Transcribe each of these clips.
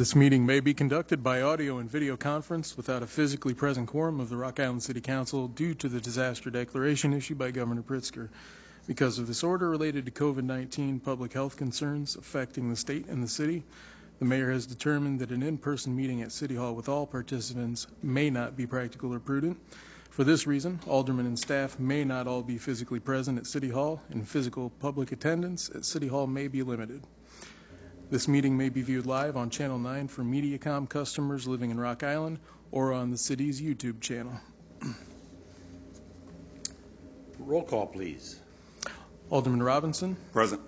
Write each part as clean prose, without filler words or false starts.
This meeting may be conducted by audio and video conference without a physically present quorum of the Rock Island City Council due to the disaster declaration issued by Governor Pritzker. Because of this order related to COVID-19 public health concerns affecting the state and the city, the mayor has determined that an in-person meeting at City Hall with all participants may not be practical or prudent. For this reason, aldermen and staff may not all be physically present at City Hall, and physical public attendance at City Hall may be limited. This meeting may be viewed live on Channel 9 for Mediacom customers living in Rock Island or on the city's YouTube channel. Roll call, please. Alderman Robinson. Present.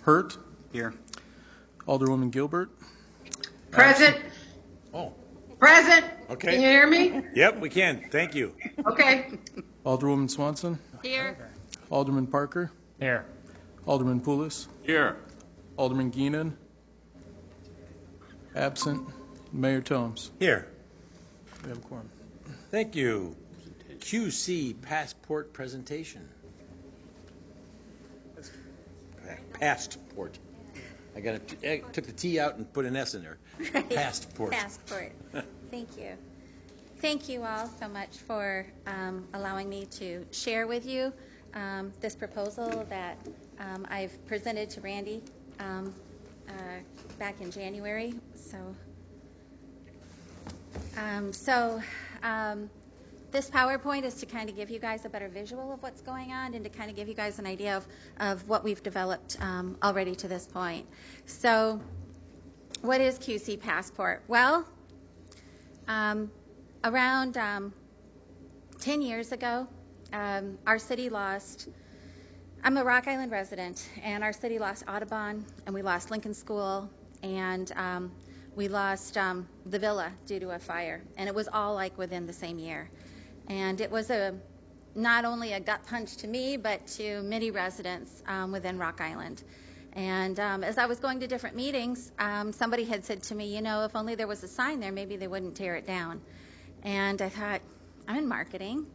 Hurt. Here. Alderwoman Gilbert. Present. Oh, Present. okay. Can you hear me? Yep, we can. Thank you. Okay. Alderwoman Swanson. Here. Alderman Parker. Here. Alderman Poulos. Here. Alderman Geenan. Absent. Mayor Tomes. Here. We have a quorum. Thank you. QC passport presentation. Passport. I took the T out and put an S in there. Right. Passport. Passport. Thank you. Thank you all so much for allowing me to share with you this proposal that I've presented to Randy back in January. This PowerPoint is to kind of give you guys a better visual of what's going on and to kind of give you guys an idea of what we've developed already to this point. So what is QC Passport? Well, around 10 years ago, our city lost, I'm a Rock Island resident, and our city lost Audubon, and we lost Lincoln School, and we lost the Villa due to a fire, and it was all like within the same year. And it was not only a gut punch to me, but to many residents within Rock Island. And as I was going to different meetings, somebody had said to me, you know, if only there was a sign there, maybe they wouldn't tear it down. And I thought, I'm in marketing.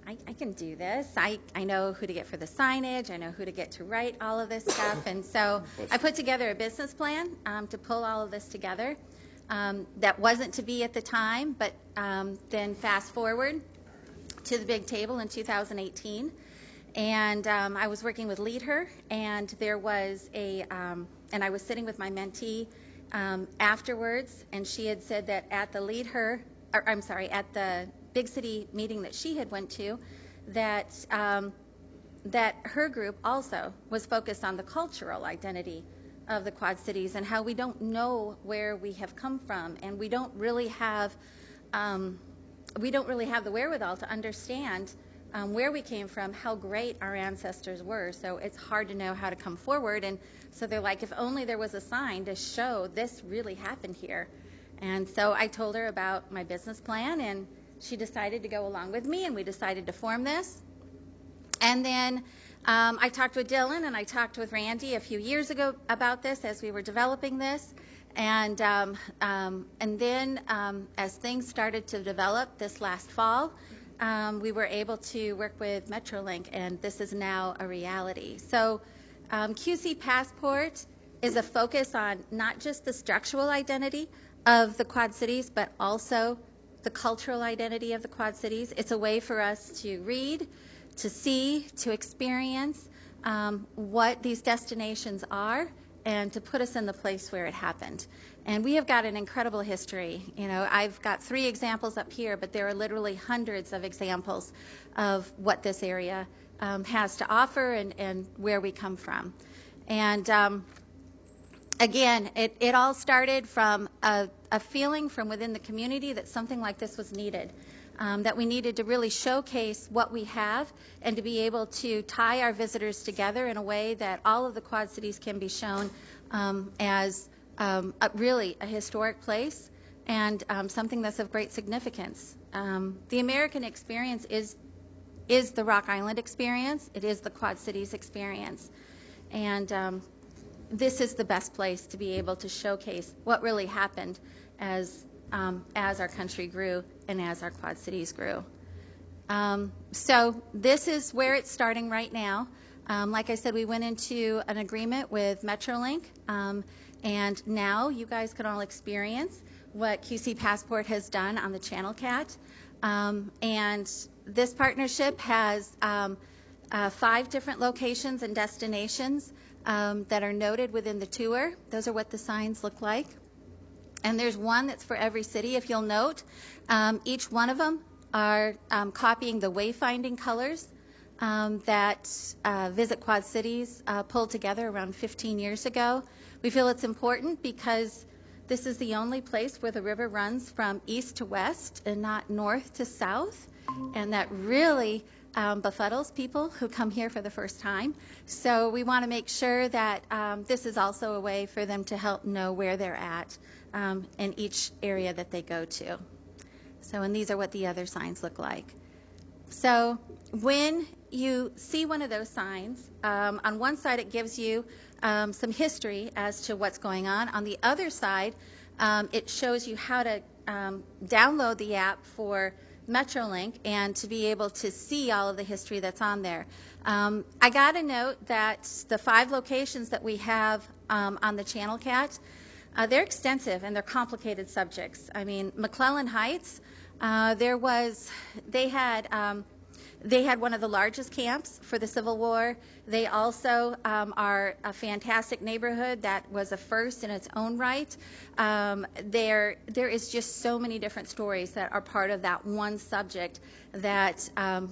I can do this. I know who to get for the signage. I know who to get to write all of this stuff. And so I put together a business plan to pull all of this together. That wasn't to be at the time, but then fast forward to the big table in 2018. And I was working with Lead Her, and there was and I was sitting with my mentee afterwards, and she had said that at the at the big city meeting that she had went to, that that her group also was focused on the cultural identity of the Quad Cities and how we don't know where we have come from, and we don't really have the wherewithal to understand where we came from, how great our ancestors were. So it's hard to know how to come forward. And so they're like, if only there was a sign to show this really happened here. And so I told her about my business plan, and she decided to go along with me, and we decided to form this. And then I talked with Dylan and I talked with Randy a few years ago about this as we were developing this. And then as things started to develop this last fall, we were able to work with Metrolink, and this is now a reality. So QC Passport is a focus on not just the structural identity of the Quad Cities, but also the cultural identity of the Quad Cities. It's a way for us to read, to see, to experience what these destinations are, and to put us in the place where it happened. And we have got an incredible history. You know, I've got 3 examples up here, but there are literally hundreds of examples of what this area has to offer and where we come from. And again, it all started from a feeling from within the community that something like this was needed. That we needed to really showcase what we have and to be able to tie our visitors together in a way that all of the Quad Cities can be shown as really a historic place and something that's of great significance. The American experience is the Rock Island experience. It is the Quad Cities experience. And this is the best place to be able to showcase what really happened as our country grew and as our Quad Cities grew. So this is where it's starting right now. Like I said, we went into an agreement with Metrolink, and now you guys can all experience what QC Passport has done on the Channel Cat. And this partnership has 5 different locations and destinations that are noted within the tour. Those are what the signs look like. And there's one that's for every city, if you'll note. Each one of them are copying the wayfinding colors that Visit Quad Cities pulled together around 15 years ago. We feel it's important because this is the only place where the river runs from east to west and not north to south, and that really befuddles people who come here for the first time. So we want to make sure that this is also a way for them to help know where they're at in each area that they go to. So, and these are what the other signs look like. So when you see one of those signs, on one side it gives you some history as to what's going on. On the other side, it shows you how to download the app for Metrolink and to be able to see all of the history that's on there. I got to note that the 5 locations that we have on the Channel Cat, they're extensive and they're complicated subjects. I mean, McClellan Heights, they had one of the largest camps for the Civil War. They also are a fantastic neighborhood that was a first in its own right. There is just so many different stories that are part of that one subject that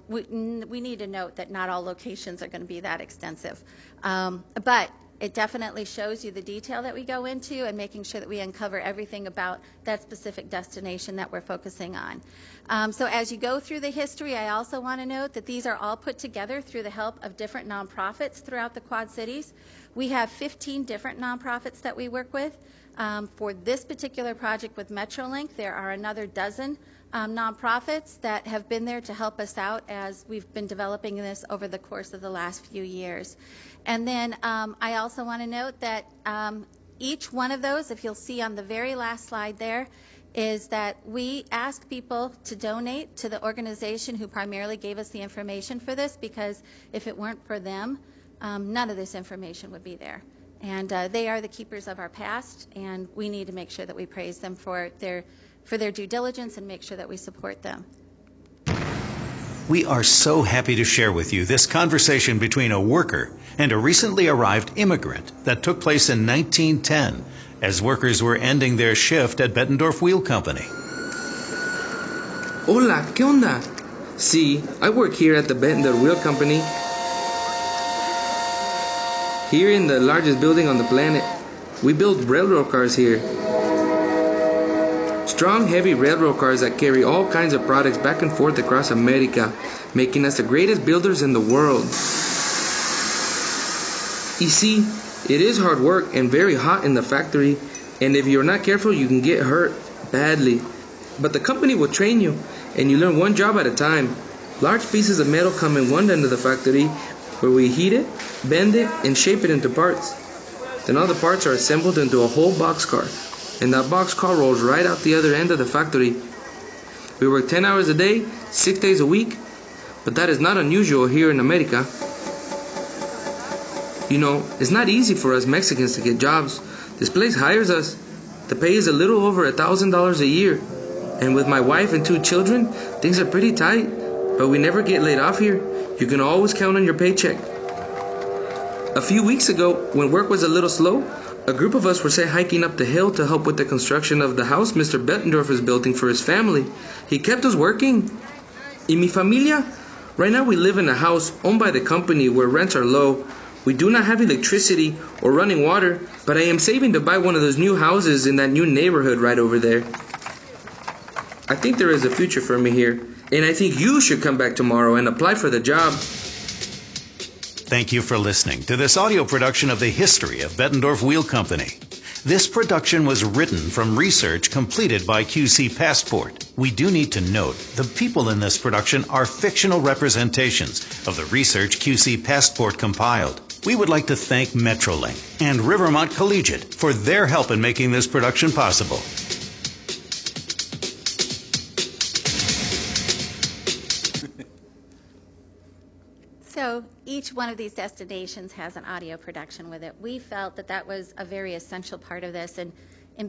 we need to note that not all locations are going to be that extensive. But it definitely shows you the detail that we go into and making sure that we uncover everything about that specific destination that we're focusing on. So as you go through the history, I also want to note that these are all put together through the help of different nonprofits throughout the Quad Cities. We have 15 different nonprofits that we work with. For this particular project with Metrolink, there are another dozen nonprofits that have been there to help us out as we've been developing this over the course of the last few years. And then I also want to note that each one of those, if you'll see on the very last slide there, is that we ask people to donate to the organization who primarily gave us the information for this, because if it weren't for them, none of this information would be there. And they are the keepers of our past, and we need to make sure that we praise them for their due diligence and make sure that we support them. We are so happy to share with you this conversation between a worker and a recently arrived immigrant that took place in 1910 as workers were ending their shift at Bettendorf Wheel Company. Hola, ¿qué onda? See, I work here at the Bettendorf Wheel Company. Here in the largest building on the planet. We build railroad cars here. Strong, heavy railroad cars that carry all kinds of products back and forth across America, making us the greatest builders in the world. You see, it is hard work and very hot in the factory, and if you're not careful, you can get hurt badly. But the company will train you, and you learn one job at a time. Large pieces of metal come in one end of the factory, where we heat it, bend it, and shape it into parts. Then all the parts are assembled into a whole boxcar, and that boxcar rolls right out the other end of the factory. We work 10 hours a day, 6 days a week, but that is not unusual here in America. You know, it's not easy for us Mexicans to get jobs. This place hires us. The pay is a little over $1,000 a year, and with my wife and 2 children, things are pretty tight, but we never get laid off here. You can always count on your paycheck. A few weeks ago, when work was a little slow, a group of us were hiking up the hill to help with the construction of the house Mr. Bettendorf is building for his family. He kept us working. Y mi familia? Right now we live in a house owned by the company where rents are low. We do not have electricity or running water, but I am saving to buy one of those new houses in that new neighborhood right over there. I think there is a future for me here, and I think you should come back tomorrow and apply for the job. Thank you for listening to this audio production of the history of Bettendorf Wheel Company. This production was written from research completed by QC Passport. We do need to note the people in this production are fictional representations of the research QC Passport compiled. We would like to thank Metrolink and Rivermont Collegiate for their help in making this production possible. So each each one of these destinations has an audio production with it. We felt that that was a very essential part of this, and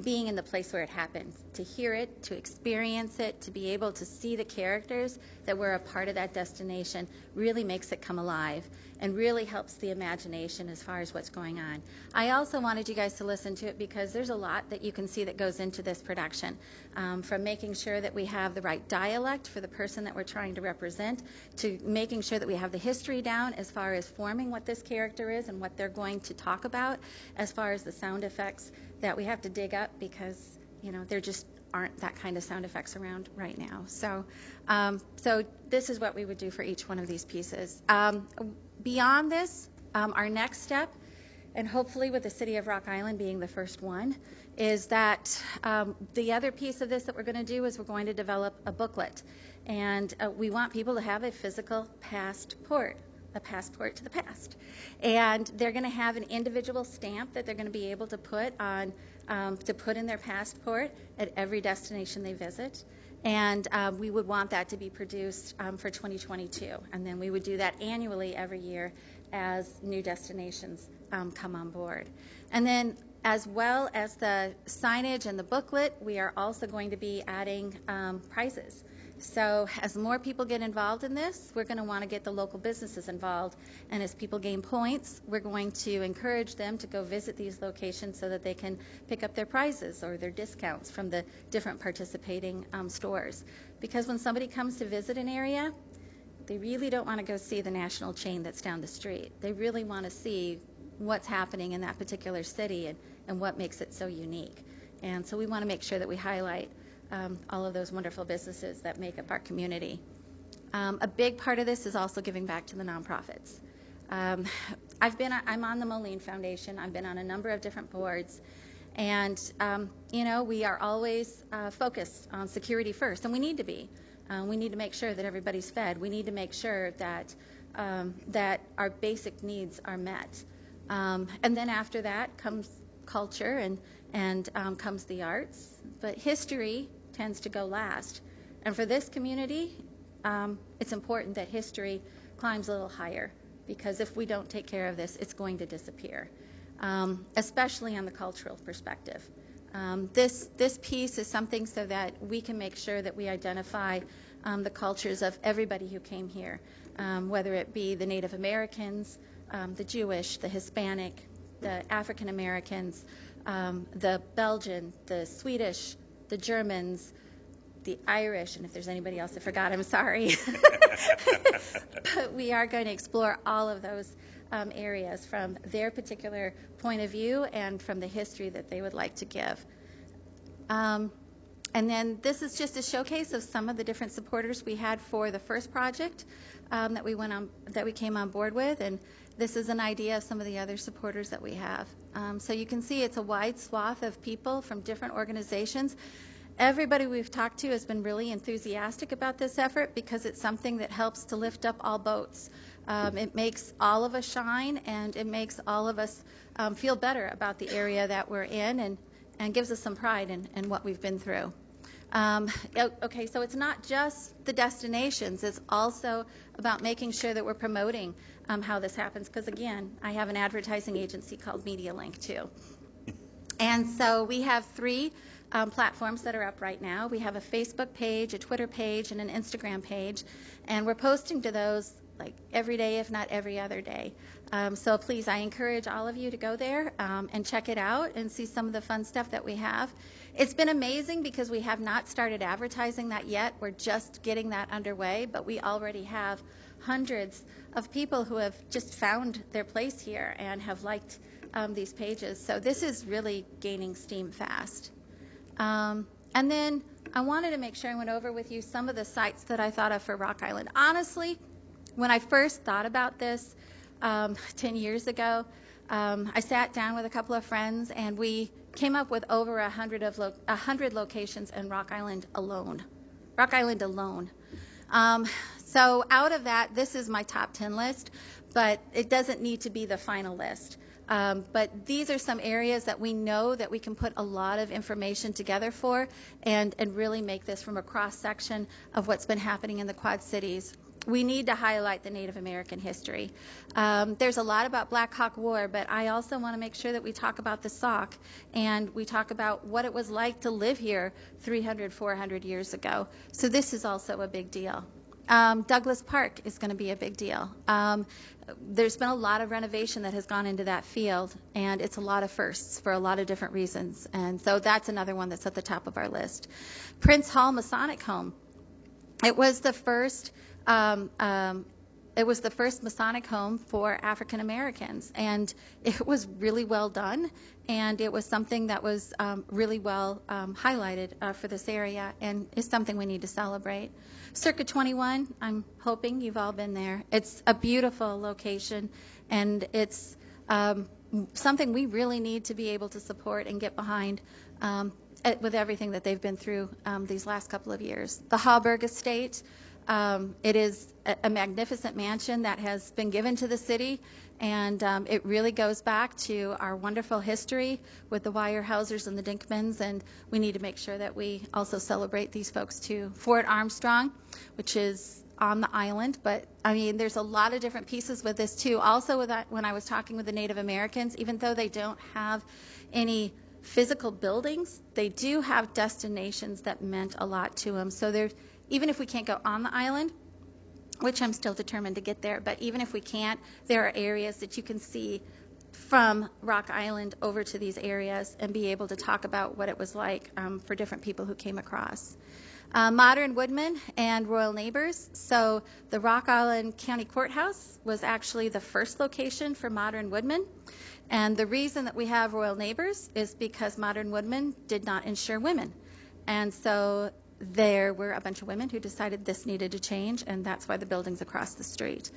being in the place where it happens, to hear it, to experience it, to be able to see the characters that were a part of that destination really makes it come alive and really helps the imagination as far as what's going on. I also wanted you guys to listen to it because there's a lot that you can see that goes into this production, from making sure that we have the right dialect for the person that we're trying to represent, to making sure that we have the history down as far as forming what this character is and what they're going to talk about, as far as the sound effects that we have to dig up because, there just aren't that kind of sound effects around right now. So this is what we would do for each one of these pieces. Beyond this, our next step, and hopefully with the City of Rock Island being the first one, is that the other piece of this that we're going to do is we're going to develop a booklet. And we want people to have a physical passport, a passport to the past. And they're going to have an individual stamp that they're going to be able to put on, to put in their passport at every destination they visit. And we would want that to be produced for 2022. And then we would do that annually every year as new destinations come on board. And then as well as the signage and the booklet, we are also going to be adding prizes. So as more people get involved in this, we're going to want to get the local businesses involved. And as people gain points, we're going to encourage them to go visit these locations so that they can pick up their prizes or their discounts from the different participating stores. Because when somebody comes to visit an area, they really don't want to go see the national chain that's down the street. They really want to see what's happening in that particular city and what makes it so unique. And so we want to make sure that we highlight all of those wonderful businesses that make up our community. A big part of this is also giving back to the nonprofits. I'm on the Moline Foundation. I've been on a number of different boards. And, we are always focused on security first, and we need to be. We need to make sure that everybody's fed. We need to make sure that our basic needs are met. And then after that comes culture and comes the arts. But history tends to go last. And for this community, it's important that history climbs a little higher, because if we don't take care of this, it's going to disappear, especially on the cultural perspective. This piece is something so that we can make sure that we identify the cultures of everybody who came here, whether it be the Native Americans, the Jewish, the Hispanic, the African Americans, the Belgian, the Swedish, the Germans, the Irish, and if there's anybody else I forgot, I'm sorry. But we are going to explore all of those areas from their particular point of view and from the history that they would like to give. And then this is just a showcase of some of the different supporters we had for the first project that we came on board with, and this is an idea of some of the other supporters that we have. So you can see it's a wide swath of people from different organizations. Everybody we've talked to has been really enthusiastic about this effort because it's something that helps to lift up all boats. It makes all of us shine, and it makes all of us feel better about the area that we're in, and gives us some pride in what we've been through. Okay, so it's not just the destinations. It's also about making sure that we're promoting how this happens, because, again, I have an advertising agency called MediaLink, too. And so we have 3 platforms that are up right now. We have a Facebook page, a Twitter page, and an Instagram page, and we're posting to those like every day, if not every other day. So please, I encourage all of you to go there and check it out and see some of the fun stuff that we have. It's been amazing because we have not started advertising that yet. We're just getting that underway, but we already have hundreds of people who have just found their place here and have liked these pages. So this is really gaining steam fast. And then I wanted to make sure I went over with you some of the sites that I thought of for Rock Island. Honestly, when I first thought about this 10 years ago, I sat down with a couple of friends and we came up with over 100 locations in Rock Island alone. So out of that, this is my top 10 list, but it doesn't need to be the final list. But these are some areas that we know that we can put a lot of information together for and really make this from a cross-section of what's been happening in the Quad Cities. we need to highlight the Native American history. There's a lot about Black Hawk War, but I also want to make sure that we talk about the Sauk, and we talk about what it was like to live here 300, 400 years ago. So this is also a big deal. Douglas Park is going to be a big deal. There's been a lot of renovation that has gone into that field, and it's a lot of firsts for a lot of different reasons. And so that's another one that's at the top of our list. Prince Hall Masonic Home. It was the first Masonic home for African Americans, and it was really well done, and it was something that was really well highlighted for this area, and is something we need to celebrate. Circuit 21, I'm hoping you've all been there. It's a beautiful location, and it's something we really need to be able to support and get behind with everything that they've been through these last couple of years. The Hauberg Estate, it is a magnificent mansion that has been given to the city, and it really goes back to our wonderful history with the Weyerhausers and the Dinkmans, and we need to make sure that we also celebrate these folks too. Fort Armstrong, which is on the island, but I mean, there's a lot of different pieces with this too. Also, with that, when I was talking with the Native Americans, even though they don't have any physical buildings, they do have destinations that meant a lot to them. So there's, even if we can't go on the island, which I'm still determined to get there, but even if we can't, there are areas that you can see from Rock Island over to these areas and be able to talk about what it was like for different people who came across. Modern Woodmen and Royal Neighbors. So the Rock Island County Courthouse was actually the first location for Modern Woodmen. And the reason that we have Royal Neighbors is because Modern Woodmen did not insure women. And so there were a bunch of women who decided this needed to change, and that's why the building's across the street.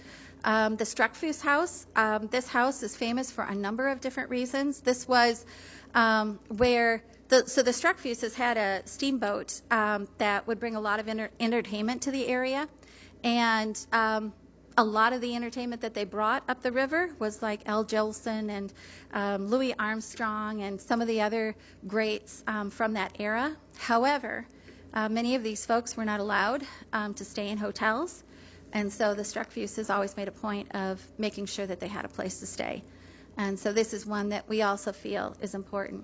The Struckfus House. This house is famous for a number of different reasons. This was where the Struckfuses had a steamboat that would bring a lot of entertainment to the area, and a lot of the entertainment that they brought up the river was like Al Jolson and Louis Armstrong and some of the other greats from that era. However, many of these folks were not allowed to stay in hotels, and so the Struckfuses always made a point of making sure that they had a place to stay. And so this is one that we also feel is important.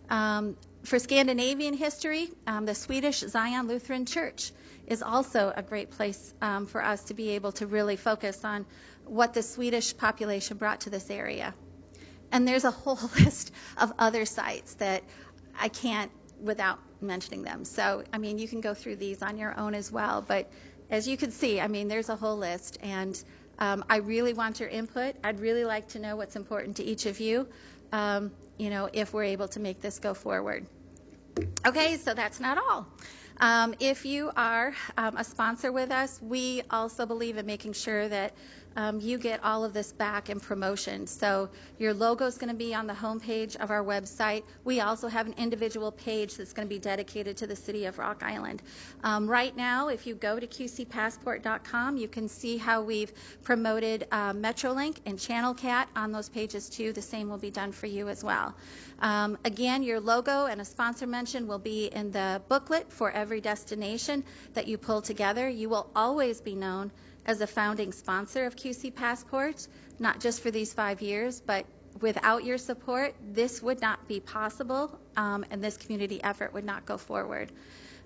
For Scandinavian history, the Swedish Zion Lutheran Church is also a great place for us to be able to really focus on what the Swedish population brought to this area. And there's a whole list of other sites that I can't without mentioning them. So, I mean, you can go through these on your own as well. But as you can see, I mean, there's a whole list. And I really want your input. I'd really like to know what's important to each of you, if we're able to make this go forward. Okay, so that's not all. If you are a sponsor with us, we also believe in making sure that you get all of this back in promotion. So your logo is going to be on the homepage of our website. We also have an individual page that's going to be dedicated to the city of Rock Island. Right now, if you go to qcpassport.com, you can see how we've promoted Metrolink and Channel Cat on those pages too. The same will be done for you as well. Again, your logo and a sponsor mention will be in the booklet for every destination that you pull together. You will always be known as a founding sponsor of QC Passport, not just for these 5 years, but without your support, this would not be possible, and this community effort would not go forward.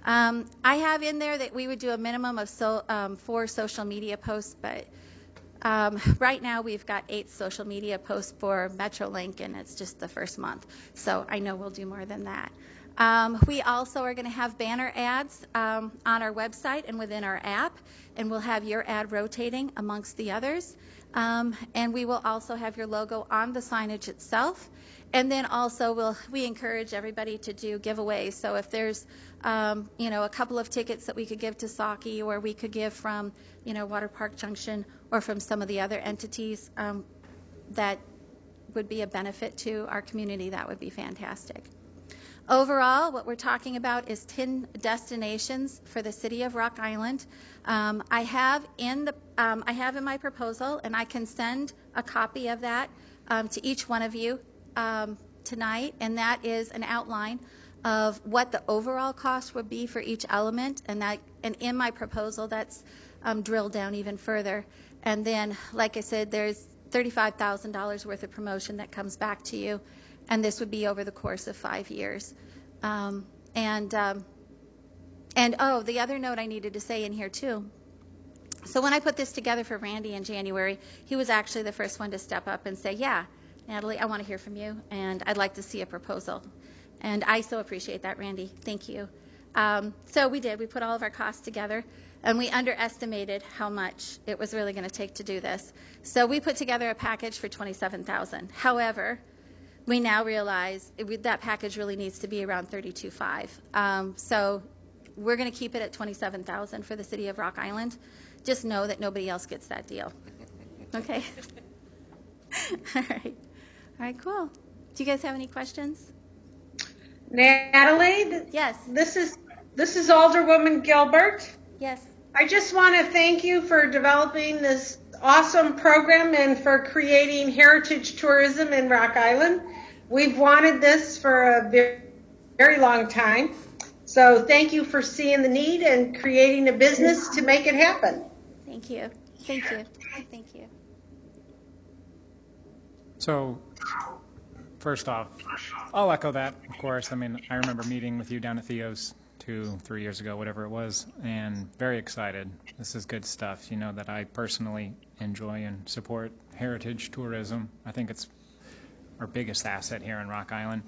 I have in there that we would do a minimum of 4 social media posts, but right now we've got 8 social media posts for Metrolink, and it's just the first month, so I know we'll do more than that. We also are going to have banner ads on our website and within our app, and we'll have your ad rotating amongst the others. And we will also have your logo on the signage itself. And then also we encourage everybody to do giveaways. So if there's a couple of tickets that we could give to Saki, or we could give from Water Park Junction, or from some of the other entities that would be a benefit to our community, that would be fantastic. Overall, what we're talking about is 10 destinations for the city of Rock Island. I have in my proposal, and I can send a copy of that to each one of you tonight, and that is an outline of what the overall cost would be for each element, and in my proposal, that's drill down even further. And then, like I said, there's $35,000 worth of promotion that comes back to you, and this would be over the course of 5 years. And oh, the other note I needed to say in here too. So when I put this together for Randy in January, he was actually the first one to step up and say, yeah, Natalie, I want to hear from you, and I'd like to see a proposal. And I so appreciate that, Randy. Thank you. So we did. We put all of our costs together, and we underestimated how much it was really going to take to do this. So we put together a package for $27,000. However, we now realize that package really needs to be around $32,500. So we're going to keep it at $27,000 for the city of Rock Island. Just know that nobody else gets that deal. Okay? All right. All right, cool. Do you guys have any questions? Natalie? Yes. This is Alderwoman Gilbert. Yes. I just want to thank you for developing this awesome program and for creating heritage tourism in Rock Island. We've wanted this for a very, very long time. So thank you for seeing the need and creating a business to make it happen. Thank you. Thank you. Thank you. So, first off, I'll echo that, of course. I mean, I remember meeting with you down at Theo's 2-3 years ago, whatever it was, and very excited. This is good stuff. You know that I personally enjoy and support heritage tourism. I think it's our biggest asset here in Rock Island.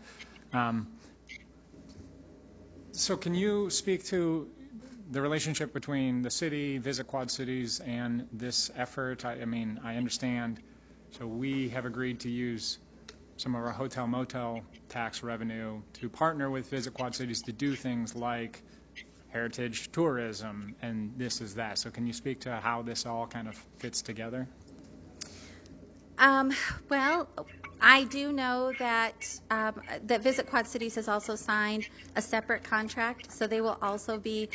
So can you speak to the relationship between the city, Visit Quad Cities, and this effort? I mean, I understand. So we have agreed to use some of our hotel motel tax revenue to partner with Visit Quad Cities to do things like heritage tourism, and this is that. So can you speak to how this all kind of fits together? Well, I do know that that Visit Quad Cities has also signed a separate contract, so they will also be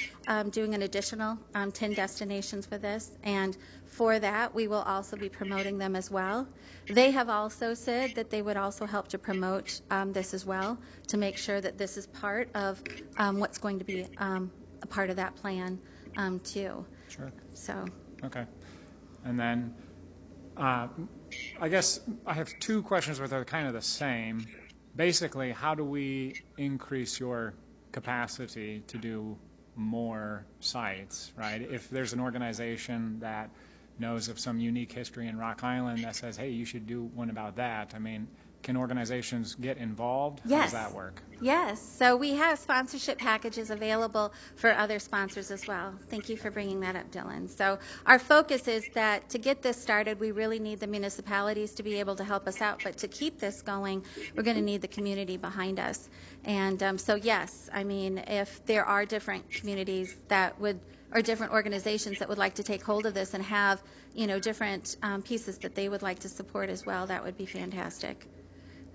doing an additional 10 destinations for this, and for that we will also be promoting them as well. They have also said that they would also help to promote this as well, to make sure that this is part of what's going to be a part of that plan too. Sure. So. Okay. And then I guess I have two questions that are kind of the same. Basically, how do we increase your capacity to do more sites, right? If there's an organization that knows of some unique history in Rock Island that says, hey, you should do one about that, I mean, can organizations get involved? Yes. How does that work? Yes. So we have sponsorship packages available for other sponsors as well. Thank you for bringing that up, Dylan. So our focus is that to get this started, we really need the municipalities to be able to help us out. But to keep this going, we're going to need the community behind us. And so, yes, I mean, if there are different communities that would, or different organizations that would like to take hold of this and have, you know, different pieces that they would like to support as well, that would be fantastic.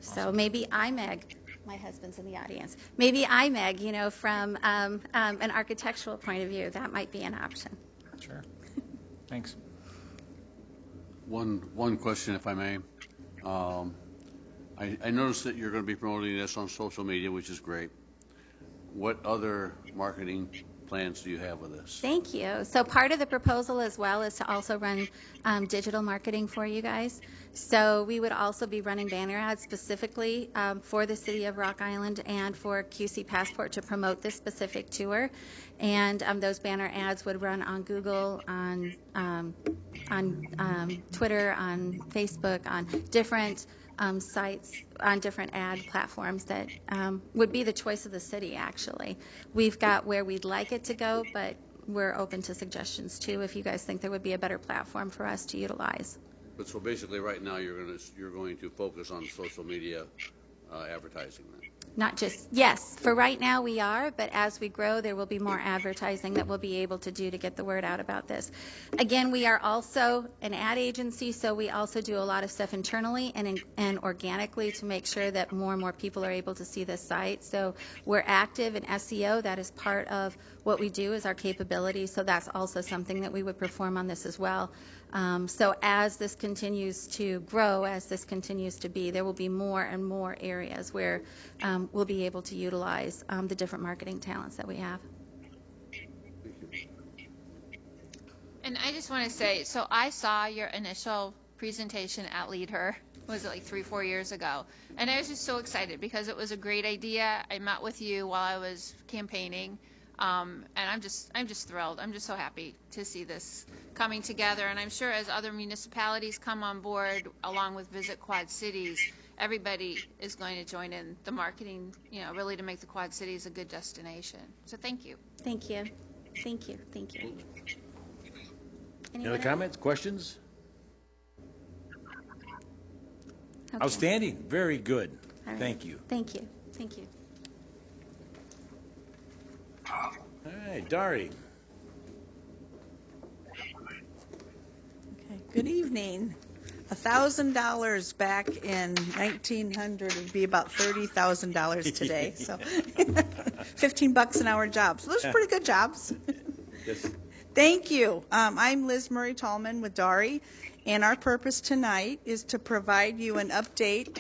So maybe IMEG, my husband's in the audience, maybe IMEG, you know, from an architectural point of view, that might be an option. Sure. Thanks. One question, if I may. I noticed that you're going to be promoting this on social media, which is great. What other marketing plans do you have with this? Thank you. So part of the proposal as well is to also run digital marketing for you guys. So we would also be running banner ads specifically for the city of Rock Island and for QC Passport to promote this specific tour. And those banner ads would run on Google, on Twitter, on Facebook, on different sites, on different ad platforms that would be the choice of the city, actually. We've got where we'd like it to go, but we're open to suggestions too if you guys think there would be a better platform for us to utilize. But so basically right now you're going to focus on social media advertising then? Not just, yes, for right now we are, but as we grow, there will be more advertising that we'll be able to do to get the word out about this. Again, we are also an ad agency, so we also do a lot of stuff internally and organically to make sure that more and more people are able to see this site. So we're active in SEO. That is part of what we do, is our capability. So that's also something that we would perform on this as well. So as this continues to grow, as this continues to be, there will be more and more areas where we'll be able to utilize the different marketing talents that we have. And I just want to say, so I saw your initial presentation at Lead Her, was it like 3-4 years ago? And I was just so excited because it was a great idea. I met with you while I was campaigning, and I'm just thrilled. I'm just so happy to see this coming together. And I'm sure as other municipalities come on board, along with Visit Quad Cities, everybody is going to join in the marketing, really to make the Quad Cities a good destination. So thank you. Thank you. Thank you. Thank you. Any other comments, questions? Okay. Outstanding. Very good. All right. Thank you. Thank you. Thank you. All right, Dari. Okay. Good evening. $1,000 back in 1900 would be about $30,000 today. So $15 an hour jobs. So those are pretty good jobs. Yes. Thank you. I'm Liz Murray Tallman with Dari, and our purpose tonight is to provide you an update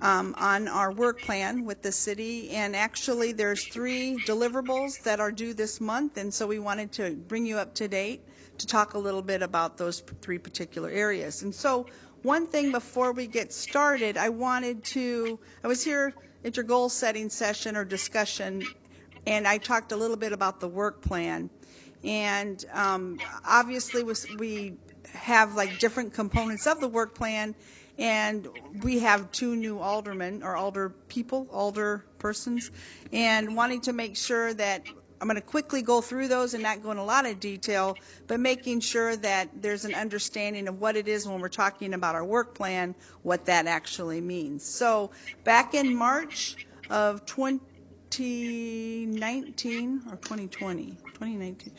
on our work plan with the city. And actually, there's 3 deliverables that are due this month, and so we wanted to bring you up to date to talk a little bit about those 3 particular areas. And so one thing before we get started, I was here at your goal setting session or discussion, and I talked a little bit about the work plan. And obviously we have like different components of the work plan, and we have 2 new aldermen or alder persons, and wanting to make sure that I'm going to quickly go through those and not go in a lot of detail, but making sure that there's an understanding of what it is when we're talking about our work plan, what that actually means. So back in March of 2019 or 2019,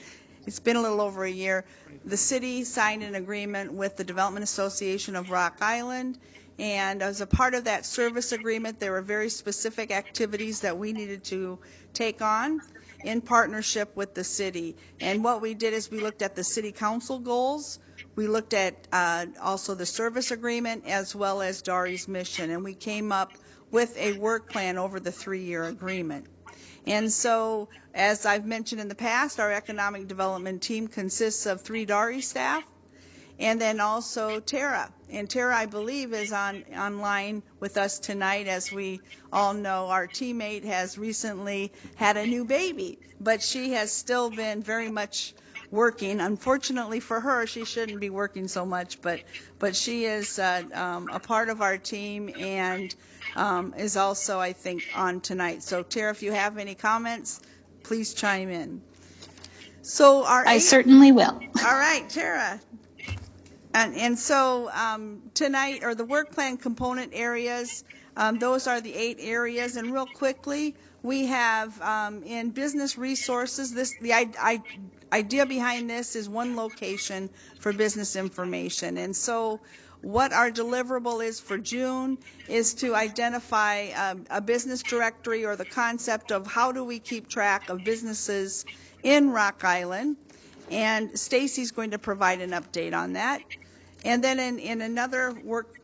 it's been a little over a year, the city signed an agreement with the Development Association of Rock Island, and as a part of that service agreement, there were very specific activities that we needed to take on in partnership with the city. And what we did is we looked at the city council goals, we looked at also the service agreement as well as Dari's mission, and we came up with a work plan over the 3-year agreement. And so, as I've mentioned in the past, our economic development team consists of 3 Dari staff, and then also Tara. And Tara, I believe, is online with us tonight. As we all know, our teammate has recently had a new baby, but she has still been very much working. Unfortunately for her, she shouldn't be working so much, but she is a part of our team and is also, I think, on tonight. So, Tara, if you have any comments, please chime in. So I certainly will. All right, Tara. And so tonight, or the work plan component areas, those are the 8 areas. And real quickly, we have in business resources, the idea behind this is one location for business information. And so what our deliverable is for June is to identify a business directory, or the concept of how do we keep track of businesses in Rock Island. And Stacy's going to provide an update on that. And then in another work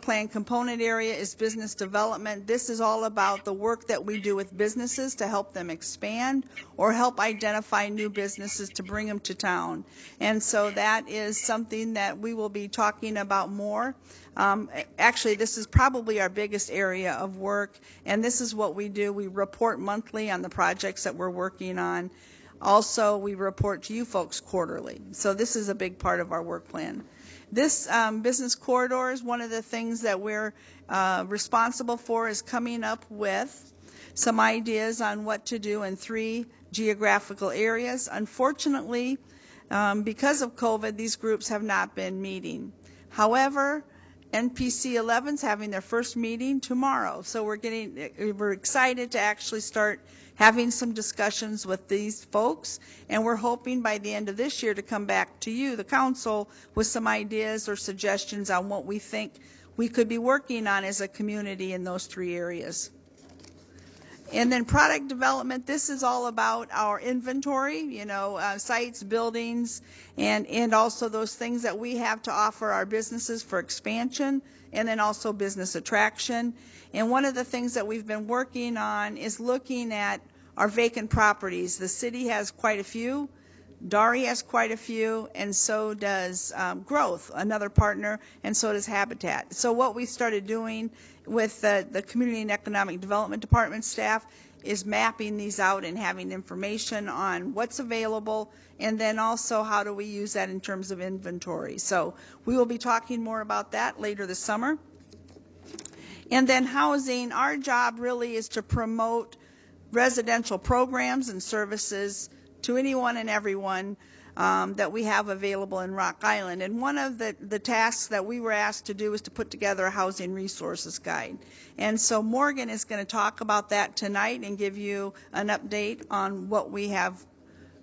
plan component area is business development. This is all about the work that we do with businesses to help them expand or help identify new businesses to bring them to town. And so that is something that we will be talking about more. Actually, this is probably our biggest area of work, and this is what we do. We report monthly on the projects that we're working on. Also, we report to you folks quarterly. So this is a big part of our work plan. This business corridor is one of the things that we're responsible for, is coming up with some ideas on what to do in 3 geographical areas. Unfortunately, because of COVID, these groups have not been meeting. However, NPC 11's having their first meeting tomorrow, so we're excited to actually start having some discussions with these folks, and we're hoping by the end of this year to come back to you, the council, with some ideas or suggestions on what we think we could be working on as a community in those 3 areas. And then product development, this is all about our inventory, sites, buildings, and also those things that we have to offer our businesses for expansion, and then also business attraction. And one of the things that we've been working on is looking at our vacant properties. The city has quite a few Dari has quite a few, and so does Growth, another partner, and so does Habitat. So what we started doing with the Community and Economic Development Department staff is mapping these out and having information on what's available, and then also how do we use that in terms of inventory. So we will be talking more about that later this summer. And then housing, our job really is to promote residential programs and services to anyone and everyone that we have available in Rock Island. And one of the tasks that we were asked to do is to put together a housing resources guide. And so Morgan is going to talk about that tonight and give you an update on what we have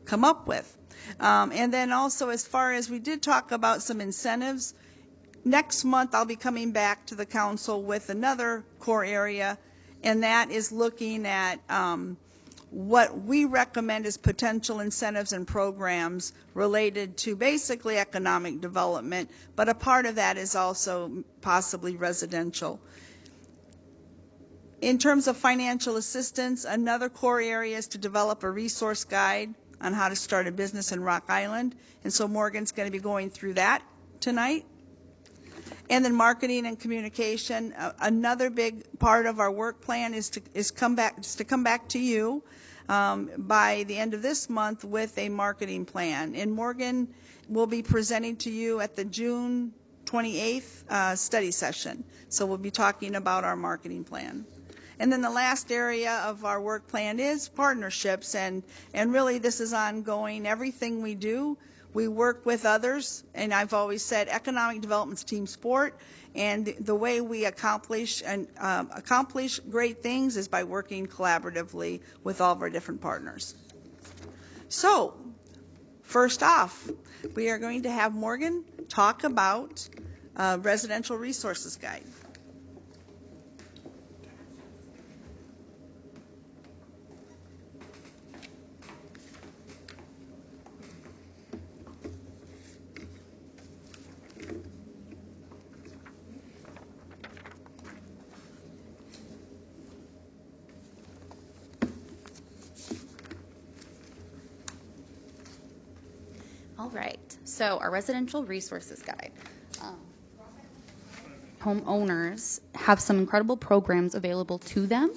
come up with. And then also, as far as we did talk about some incentives, next month I'll be coming back to the council with another core area, and that is looking at what we recommend as potential incentives and programs related to basically economic development, but a part of that is also possibly residential. In terms of financial assistance, another core area is to develop a resource guide on how to start a business in Rock Island, and so Morgan's going to be going through that tonight. And then marketing and communication, another big part of our work plan is to come back to you by the end of this month with a marketing plan. And Morgan will be presenting to you at the June 28th study session. So we'll be talking about our marketing plan. And then the last area of our work plan is partnerships, and really this is ongoing. Everything we do, we work with others, and I've always said economic development's team sport, and the way we accomplish great things is by working collaboratively with all of our different partners. So, first off, we are going to have Morgan talk about Residential Resources Guide. All right, so our Residential Resources Guide. Homeowners have some incredible programs available to them.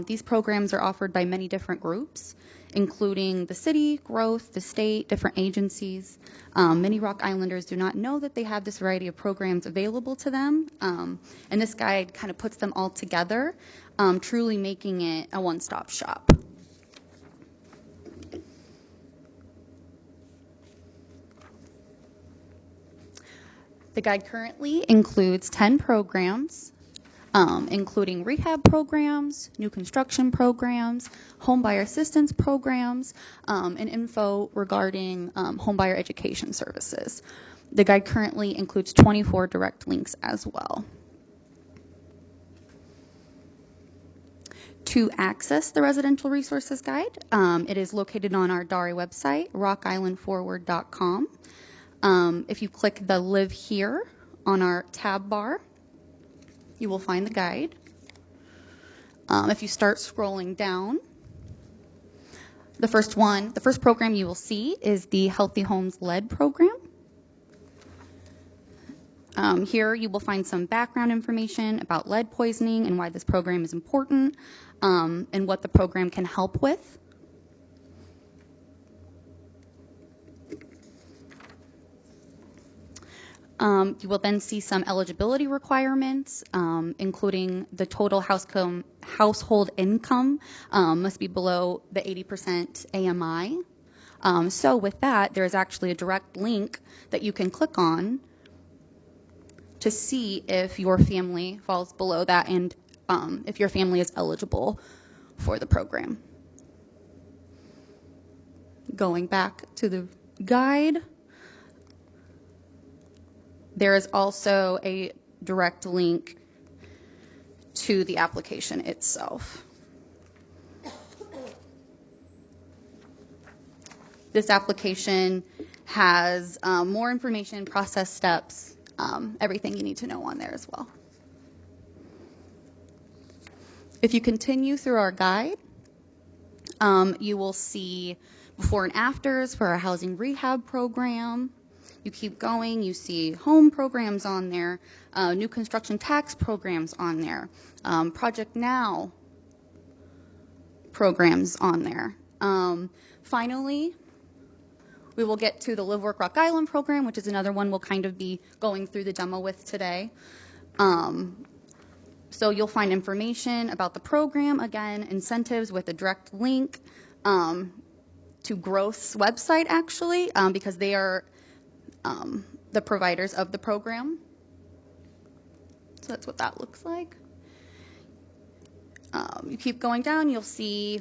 These programs are offered by many different groups, including the city, Growth, the state, different agencies. Many Rock Islanders do not know that they have this variety of programs available to them, and this guide kind of puts them all together, truly making it a one-stop shop. The guide currently includes 10 programs, including rehab programs, new construction programs, homebuyer assistance programs, and info regarding homebuyer education services. The guide currently includes 24 direct links as well. To access the Residential Resources Guide, it is located on our DARI website, rockislandforward.com. If you click the Live Here on our tab bar, you will find the guide. If you start scrolling down, the first program you will see is the Healthy Homes Lead program. Here you will find some background information about lead poisoning and why this program is important, and what the program can help with. You will then see some eligibility requirements, including the total household income must be below the 80% AMI. So with that, there is actually a direct link that you can click on to see if your family falls below that and if your family is eligible for the program. Going back to the guide, there is also a direct link to the application itself. This application has more information, process steps, everything you need to know on there as well. If you continue through our guide, you will see before and afters for our housing rehab program. You keep going, you see home programs on there, new construction tax programs on there, Project Now programs on there. Finally, we will get to the Live Work Rock Island program, which is another one we'll kind of be going through the demo with today. So you'll find information about the program, again, incentives with a direct link to Growth's website, actually, because they are the providers of the program. So that's what that looks like. You keep going down, you'll see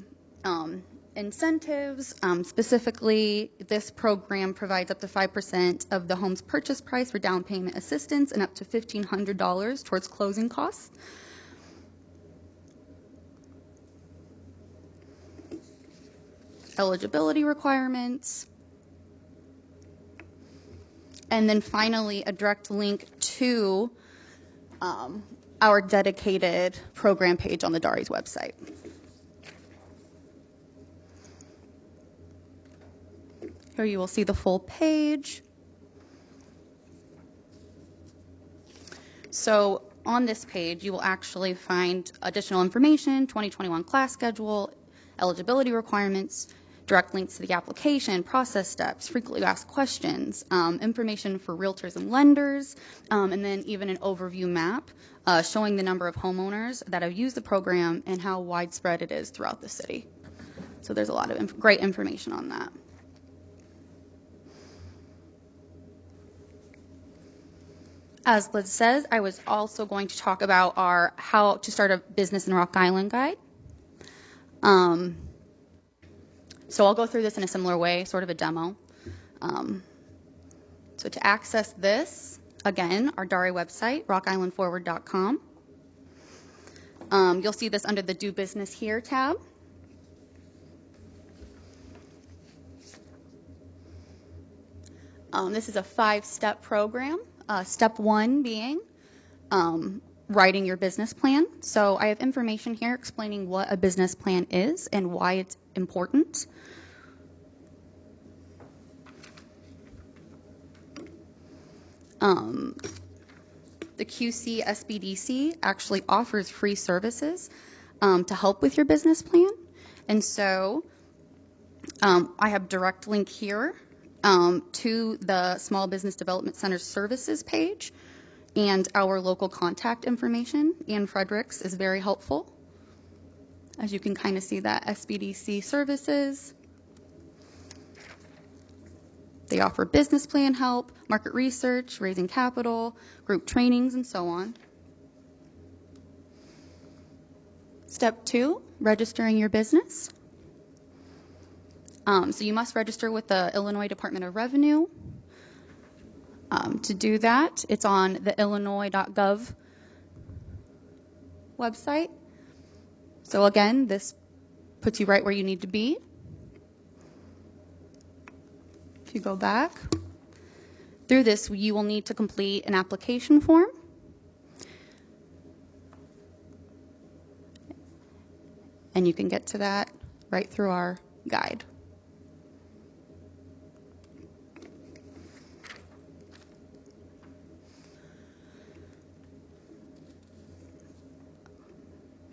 incentives. Specifically, this program provides up to 5% of the home's purchase price for down payment assistance and up to $1,500 towards closing costs. Eligibility requirements. And then finally, a direct link to our dedicated program page on the DARI's website. Here you will see the full page. So on this page, you will actually find additional information, 2021 class schedule, eligibility requirements, direct links to the application, process steps, frequently asked questions, information for realtors and lenders, and then even an overview map showing the number of homeowners that have used the program and how widespread it is throughout the city. So there's a lot of great information on that. As Liz says, I was also going to talk about our How to Start a Business in Rock Island guide. So I'll go through this in a similar way, sort of a demo. So to access this, again, our DARI website, rockislandforward.com. You'll see this under the Do Business Here tab. This is a 5-step program. Step 1 being writing your business plan. So I have information here explaining what a business plan is and why it's important. The QC SBDC actually offers free services to help with your business plan. And so I have direct link here to the Small Business Development Center services page, and our local contact information. Ann Fredericks is very helpful. As you can kind of see that SBDC services. They offer business plan help, market research, raising capital, group trainings, and so on. Step 2, registering your business. So you must register with the Illinois Department of Revenue. To do that, it's on the illinois.gov website. So again, this puts you right where you need to be. If you go back, through this, you will need to complete an application form. And you can get to that right through our guide.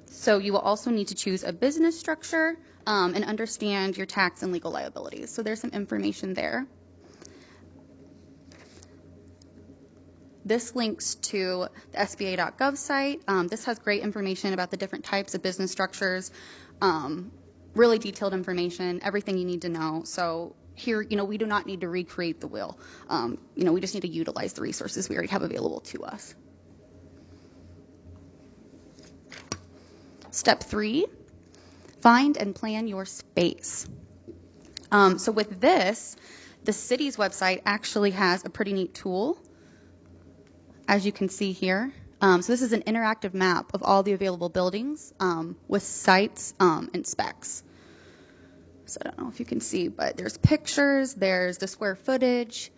So you will also need to choose a business structure and understand your tax and legal liabilities. So there's some information there. This links to the SBA.gov site. This has great information about the different types of business structures, really detailed information, everything you need to know. So here, we do not need to recreate the wheel. We just need to utilize the resources we already have available to us. Step 3, find and plan your space. So with this, the city's website actually has a pretty neat tool, as you can see here. So this is an interactive map of all the available buildings with sites and specs. So I don't know if you can see, but there's pictures, there's the square footage.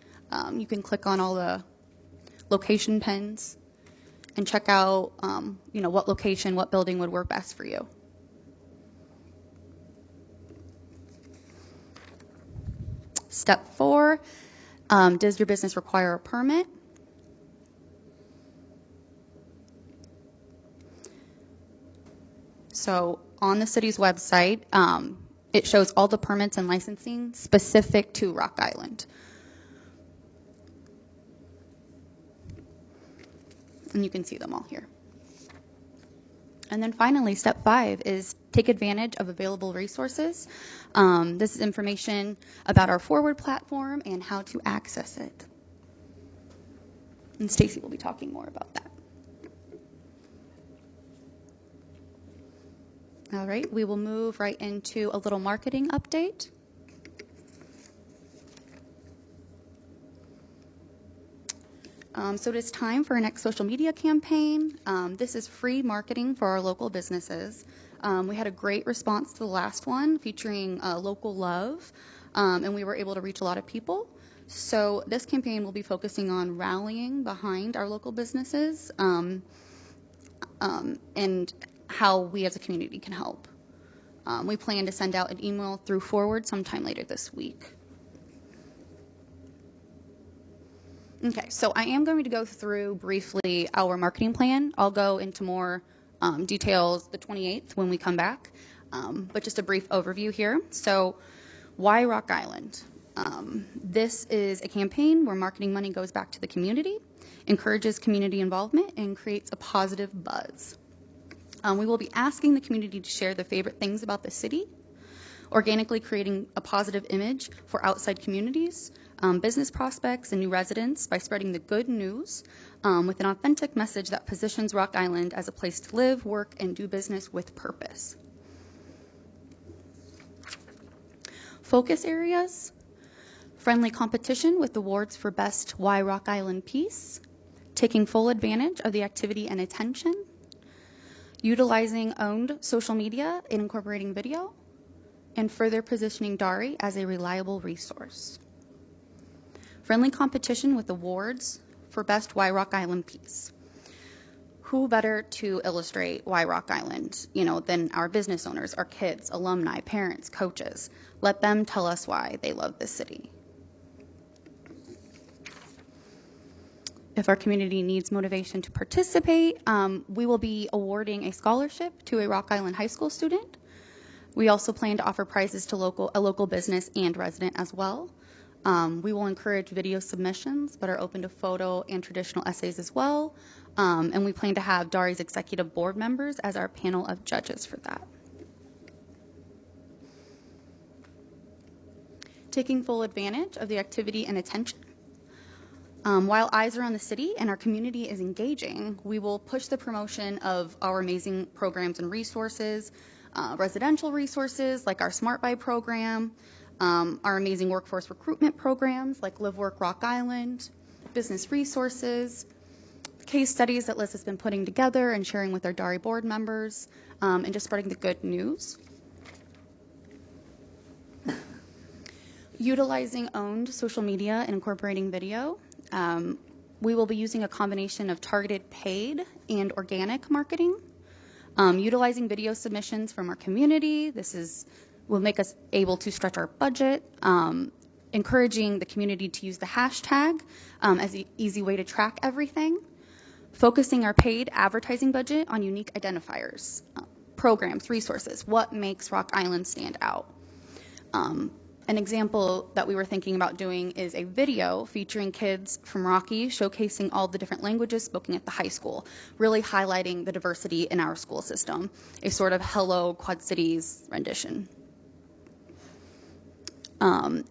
You can click on all the location pins and check out, what location, what building would work best for you. Step 4, does your business require a permit? So on the city's website, it shows all the permits and licensing specific to Rock Island. And you can see them all here. And then finally, step 5 is take advantage of available resources. This is information about our Forward platform and how to access it. And Stacy will be talking more about that. All right, we will move right into a little marketing update. So it is time for our next social media campaign. This is free marketing for our local businesses. We had a great response to the last one featuring local love, and we were able to reach a lot of people. So this campaign will be focusing on rallying behind our local businesses and how we as a community can help. We plan to send out an email through Forward sometime later this week. Okay, so I am going to go through briefly our marketing plan. I'll go into more details the 28th when we come back, but just a brief overview here. So why Rock Island? This is a campaign where marketing money goes back to the community, encourages community involvement, and creates a positive buzz. We will be asking the community to share their favorite things about the city, organically creating a positive image for outside communities, business prospects, and new residents by spreading the good news with an authentic message that positions Rock Island as a place to live, work, and do business with purpose. Focus areas: friendly competition with awards for best Why Rock Island piece, taking full advantage of the activity and attention, utilizing owned social media and incorporating video, and further positioning Dari as a reliable resource. Friendly competition with awards for best Why Rock Island piece. Who better to illustrate Why Rock Island, than our business owners, our kids, alumni, parents, coaches. Let them tell us why they love this city. If our community needs motivation to participate, we will be awarding a scholarship to a Rock Island high school student. We also plan to offer prizes to a local business and resident as well. We will encourage video submissions, but are open to photo and traditional essays as well. And we plan to have Dari's executive board members as our panel of judges for that. Taking full advantage of the activity and attention. While eyes are on the city and our community is engaging, we will push the promotion of our amazing programs and resources, residential resources like our Smart Buy program, our amazing workforce recruitment programs like Live Work Rock Island, business resources, case studies that Liz has been putting together and sharing with our Dari board members, and just spreading the good news. Utilizing owned social media and incorporating video. We will be using a combination of targeted paid and organic marketing. Utilizing video submissions from our community. This will make us able to stretch our budget. Encouraging the community to use the hashtag as an easy way to track everything. Focusing our paid advertising budget on unique identifiers, programs, resources. What makes Rock Island stand out? An example that we were thinking about doing is a video featuring kids from Rocky showcasing all the different languages spoken at the high school, really highlighting the diversity in our school system, a sort of Hello Quad Cities rendition.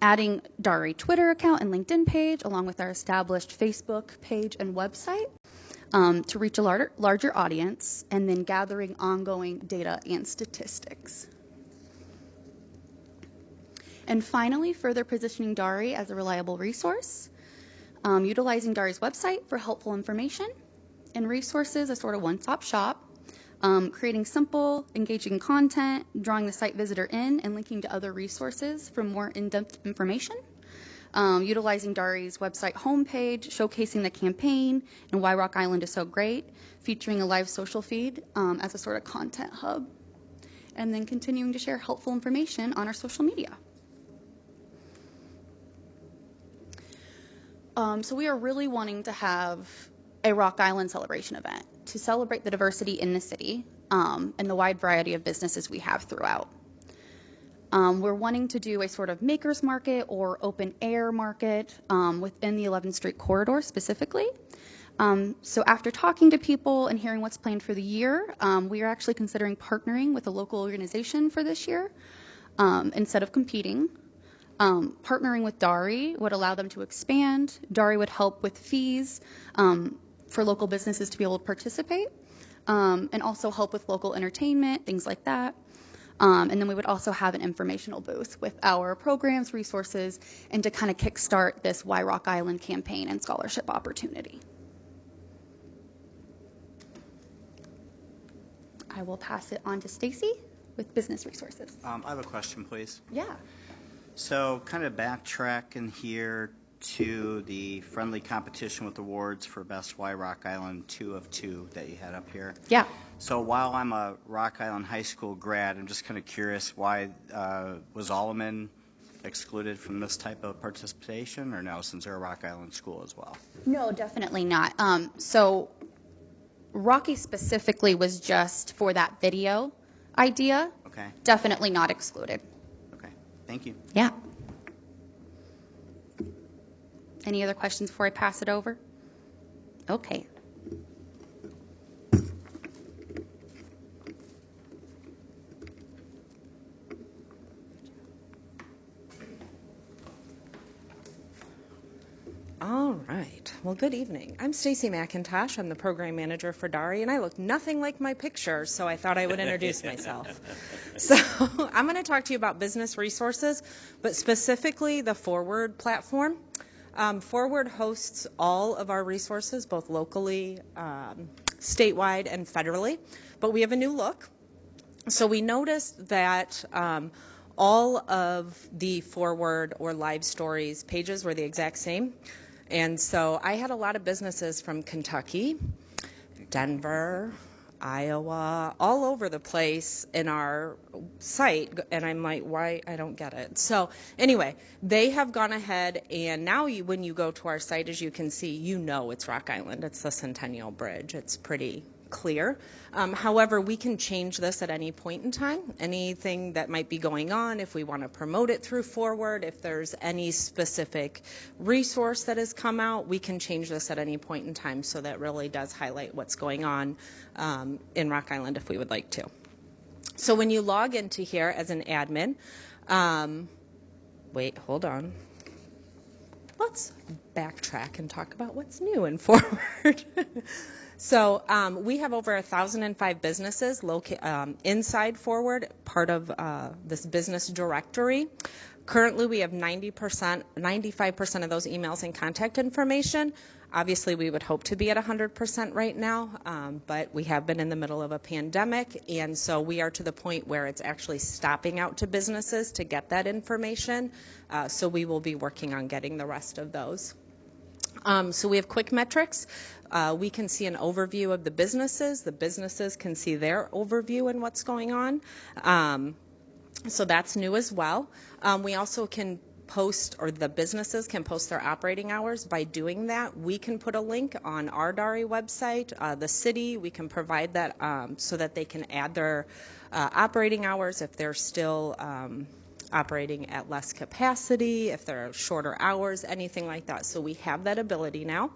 Adding Dari Twitter account and LinkedIn page, along with our established Facebook page and website, to reach a larger audience, and then gathering ongoing data and statistics. And finally, further positioning Dari as a reliable resource, utilizing Dari's website for helpful information and resources, a sort of one-stop shop, creating simple, engaging content, drawing the site visitor in, and linking to other resources for more in-depth information, utilizing Dari's website homepage, showcasing the campaign and why Rock Island is so great, featuring a live social feed as a sort of content hub, and then continuing to share helpful information on our social media. So we are really wanting to have a Rock Island celebration event to celebrate the diversity in the city and the wide variety of businesses we have throughout. We're wanting to do a sort of makers market or open air market within the 11th Street corridor specifically. So after talking to people and hearing what's planned for the year, we are actually considering partnering with a local organization for this year instead of competing. Partnering with DARI would allow them to expand. DARI would help with fees for local businesses to be able to participate and also help with local entertainment, things like that. And then we would also have an informational booth with our programs, resources, and to kind of kickstart this Why Rock Island campaign and scholarship opportunity. I will pass it on to Stacy with Business Resources. I have a question, please. Yeah. So kind of backtracking here to the friendly competition with awards for Best Y Rock Island 2 of 2 that you had up here. Yeah. So while I'm a Rock Island High School grad, I'm just kind of curious, why was Alleman excluded from this type of participation, or no, since they're a Rock Island school as well? No, definitely not. So Rocky specifically was just for that video idea. Okay. Definitely not excluded. Okay. Thank you. Yeah. Any other questions before I pass it over? Okay. All right. Well, good evening. I'm Stacy McIntosh. I'm the program manager for DARI, and I look nothing like my picture, so I thought I would introduce myself. So I'm going to talk to you about business resources, but specifically the Forward platform. Forward hosts all of our resources, both locally, statewide, and federally, but we have a new look. So we noticed that all of the Forward or Live Stories pages were the exact same. And so I had a lot of businesses from Kentucky, Denver, Iowa, all over the place in our site, and I'm like, why? I don't get it. So anyway, they have gone ahead, and now when you go to our site, as you can see, you know it's Rock Island. It's the Centennial Bridge. It's pretty clear. However, we can change this at any point in time. Anything that might be going on, if we want to promote it through Forward, if there's any specific resource that has come out, we can change this at any point in time, so that really does highlight what's going on in Rock Island if we would like to. So when you log into here as an admin, wait, hold on. Let's backtrack and talk about what's new in Forward. So we have over 1,005 businesses inside Forward, part of this business directory. Currently, we have 95% of those emails and contact information. Obviously, we would hope to be at 100% right now, but we have been in the middle of a pandemic, and so we are to the point where it's actually stopping out to businesses to get that information. So we will be working on getting the rest of those. So we have quick metrics. We can see an overview of the businesses. The businesses can see their overview and what's going on. So that's new as well. We also can post, or the businesses can post their operating hours. By doing that, we can put a link on our DARI website. The city, we can provide that so that they can add their operating hours if they're still operating at less capacity, if there are shorter hours, anything like that. So we have that ability now.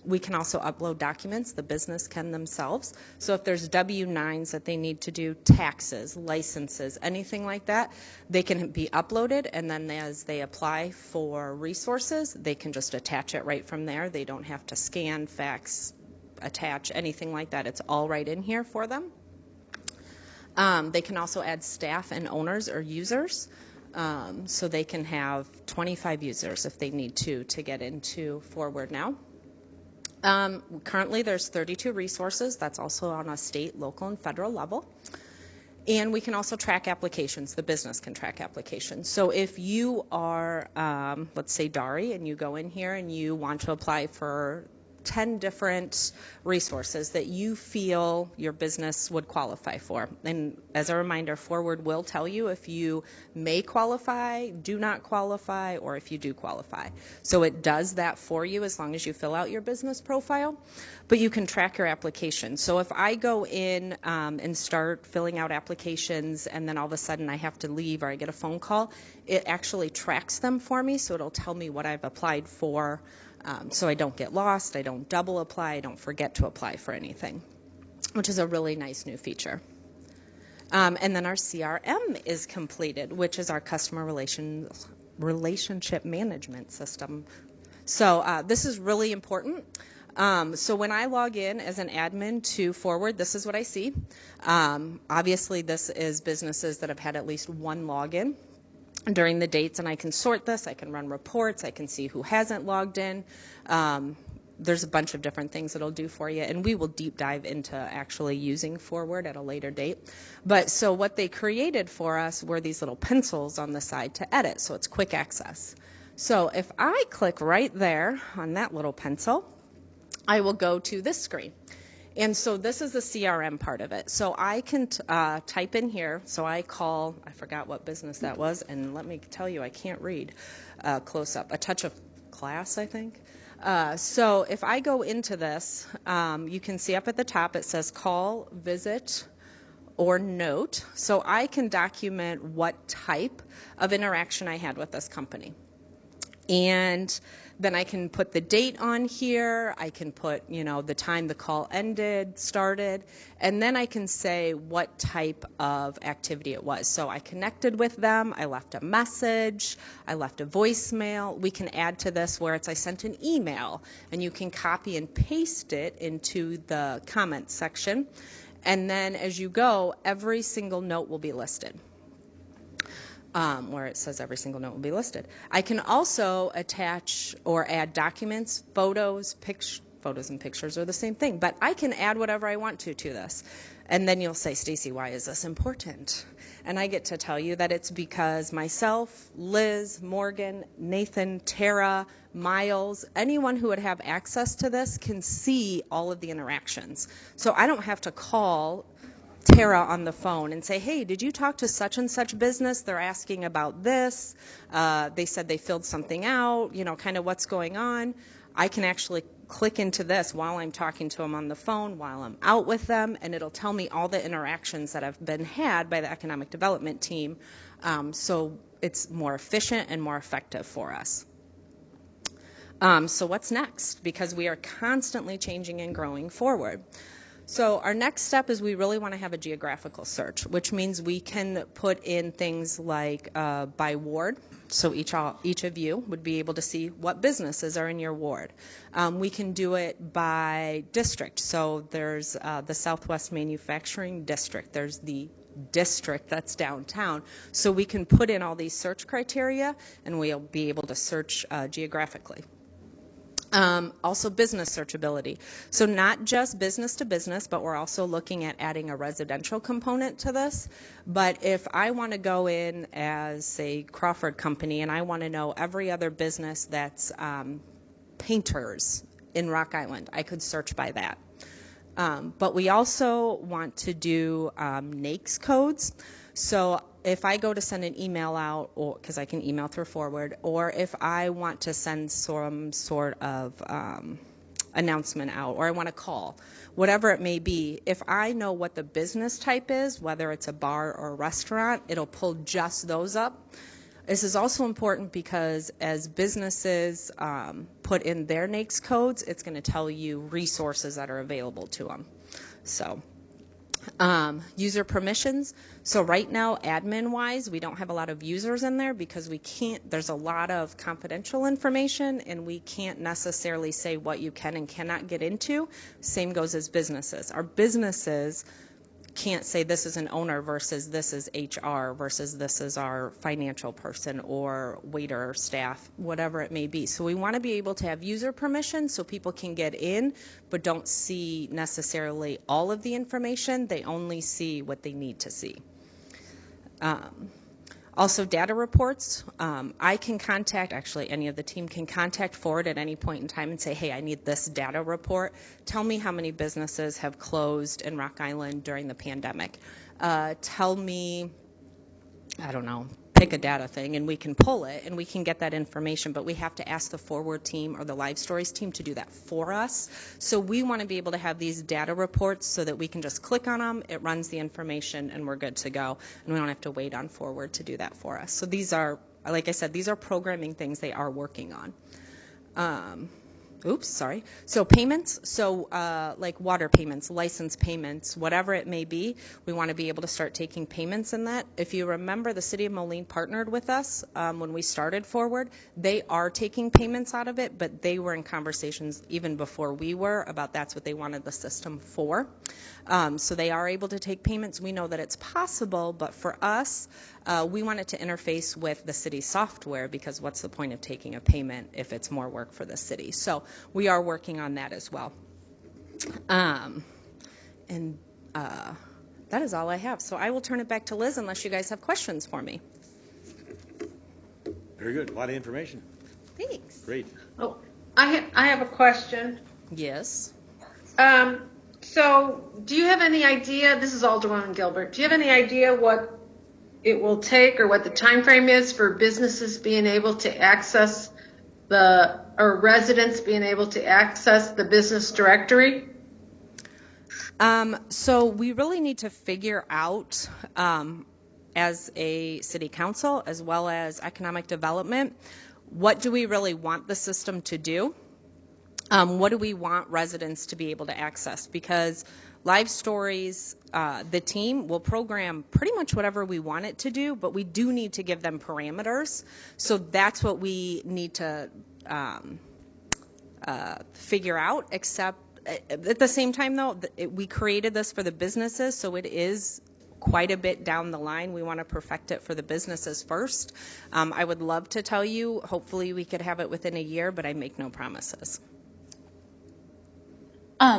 We can also upload documents. The business can themselves. So if there's W-9s that they need to do, taxes, licenses, anything like that, they can be uploaded, and then as they apply for resources, they can just attach it right from there. They don't have to scan, fax, attach, anything like that. It's all right in here for them. They can also add staff and owners or users. So they can have 25 users if they need to get into Forward now. Currently, there's 32 resources. That's also on a state, local, and federal level. And we can also track applications. The business can track applications. So if you are, let's say, DARI, and you go in here and you want to apply for 10 different resources that you feel your business would qualify for. And as a reminder, Forward will tell you if you may qualify, do not qualify, or if you do qualify. So it does that for you as long as you fill out your business profile. But you can track your application. So if I go in and start filling out applications and then all of a sudden I have to leave or I get a phone call, it actually tracks them for me, so it'll tell me what I've applied for, so I don't get lost, I don't double apply, I don't forget to apply for anything, which is a really nice new feature. And then our CRM is completed, which is our customer relationship management system. So this is really important. So when I log in as an admin to Forward, this is what I see. Obviously, this is businesses that have had at least one login during the dates, and I can sort this, I can run reports, I can see who hasn't logged in. There's a bunch of different things it'll do for you, and we will deep dive into actually using Forward at a later date. But so what they created for us were these little pencils on the side to edit, so it's quick access. So if I click right there on that little pencil, I will go to this screen. And so this is the CRM part of it. So I can type in here. So I forgot what business that was, and let me tell you, I can't read close up. A Touch of Class, I think. So if I go into this, you can see up at the top it says call, visit, or note. So I can document what type of interaction I had with this company. And then I can put the date on here, I can put, the time the call ended, started, and then I can say what type of activity it was. So I connected with them, I left a message, I left a voicemail. We can add to this where I sent an email, and you can copy and paste it into the comment section. And then as you go, every single note will be listed. Where it says every single note will be listed. I can also attach or add documents, photos and pictures are the same thing, but I can add whatever I want to this. And then you'll say, Stacy, why is this important? And I get to tell you that it's because myself, Liz, Morgan, Nathan, Tara, Miles, anyone who would have access to this can see all of the interactions. So I don't have to call Tara on the phone and say, hey, did you talk to such and such business? They're asking about this. They said they filled something out, kind of what's going on. I can actually click into this while I'm talking to them on the phone, while I'm out with them, and it'll tell me all the interactions that have been had by the economic development team. So it's more efficient and more effective for us. So what's next? Because we are constantly changing and growing forward. So our next step is we really want to have a geographical search, which means we can put in things like by ward. So each of you would be able to see what businesses are in your ward. We can do it by district. So there's the Southwest Manufacturing District. There's the district that's downtown. So we can put in all these search criteria, and we'll be able to search geographically. Also business searchability. So not just business to business, but we're also looking at adding a residential component to this. But if I want to go in as, say, Crawford Company, and I want to know every other business that's painters in Rock Island, I could search by that. But we also want to do NAICS codes. So if I go to send an email out, or because I can email through Forward, or if I want to send some sort of announcement out, or I want to call, whatever it may be, if I know what the business type is, whether it's a bar or a restaurant, it'll pull just those up. This is also important because as businesses put in their NAICS codes, it's going to tell you resources that are available to them. So user permissions. So right now, admin-wise, we don't have a lot of users in there because we can't, there's a lot of confidential information, and we can't necessarily say what you can and cannot get into. Same goes as businesses. Our businesses can't say this is an owner versus this is HR versus this is our financial person or waiter or staff, whatever it may be. So we want to be able to have user permission so people can get in but don't see necessarily all of the information. They only see what they need to see. Also, data reports. I can contact, actually, any of the team can contact Forward at any point in time and say, hey, I need this data report. Tell me how many businesses have closed in Rock Island during the pandemic. Tell me, I don't know, pick a data thing, and we can pull it, and we can get that information, but we have to ask the Forward team or the Live Stories team to do that for us. So we want to be able to have these data reports so that we can just click on them, it runs the information, and we're good to go, and we don't have to wait on Forward to do that for us. So these are, like I said, these are programming things they are working on. So payments, like water payments, license payments, whatever it may be, we want to be able to start taking payments in that. If you remember, the City of Moline partnered with us when we started Forward. They are taking payments out of it, but they were in conversations even before we were about that's what they wanted the system for. So they are able to take payments. We know that it's possible, but for us, we want it to interface with the city software, because what's the point of taking a payment if it's more work for the city? So we are working on that as well. That is all I have. So I will turn it back to Liz unless you guys have questions for me. Very good. A lot of information. Thanks. Great. Oh, I have a question. Yes. So do you have any idea, this is Alderwoman Gilbert, do you have any idea what it will take or what the time frame is for businesses being able to access or residents being able to access the business directory? So we really need to figure out, as a city council, as well as economic development, what do we really want the system to do? What do we want residents to be able to access? Because Live Stories, the team will program pretty much whatever we want it to do, but we do need to give them parameters. So that's what we need to figure out, except at the same time, though, we created this for the businesses, so it is quite a bit down the line. We want to perfect it for the businesses first. I would love to tell you, hopefully we could have it within a year, but I make no promises.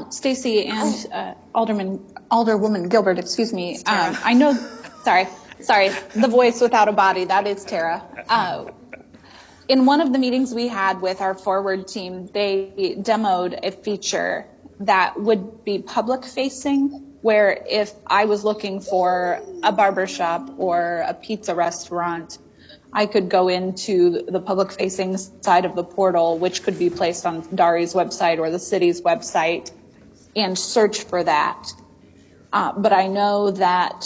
Stacy and Alderwoman Gilbert, excuse me. I know, sorry, the voice without a body, that is Tara. In one of the meetings we had with our Forward team, they demoed a feature that would be public facing, where if I was looking for a barbershop or a pizza restaurant, I could go into the public facing side of the portal, which could be placed on Dari's website or the city's website, and search for that. But I know that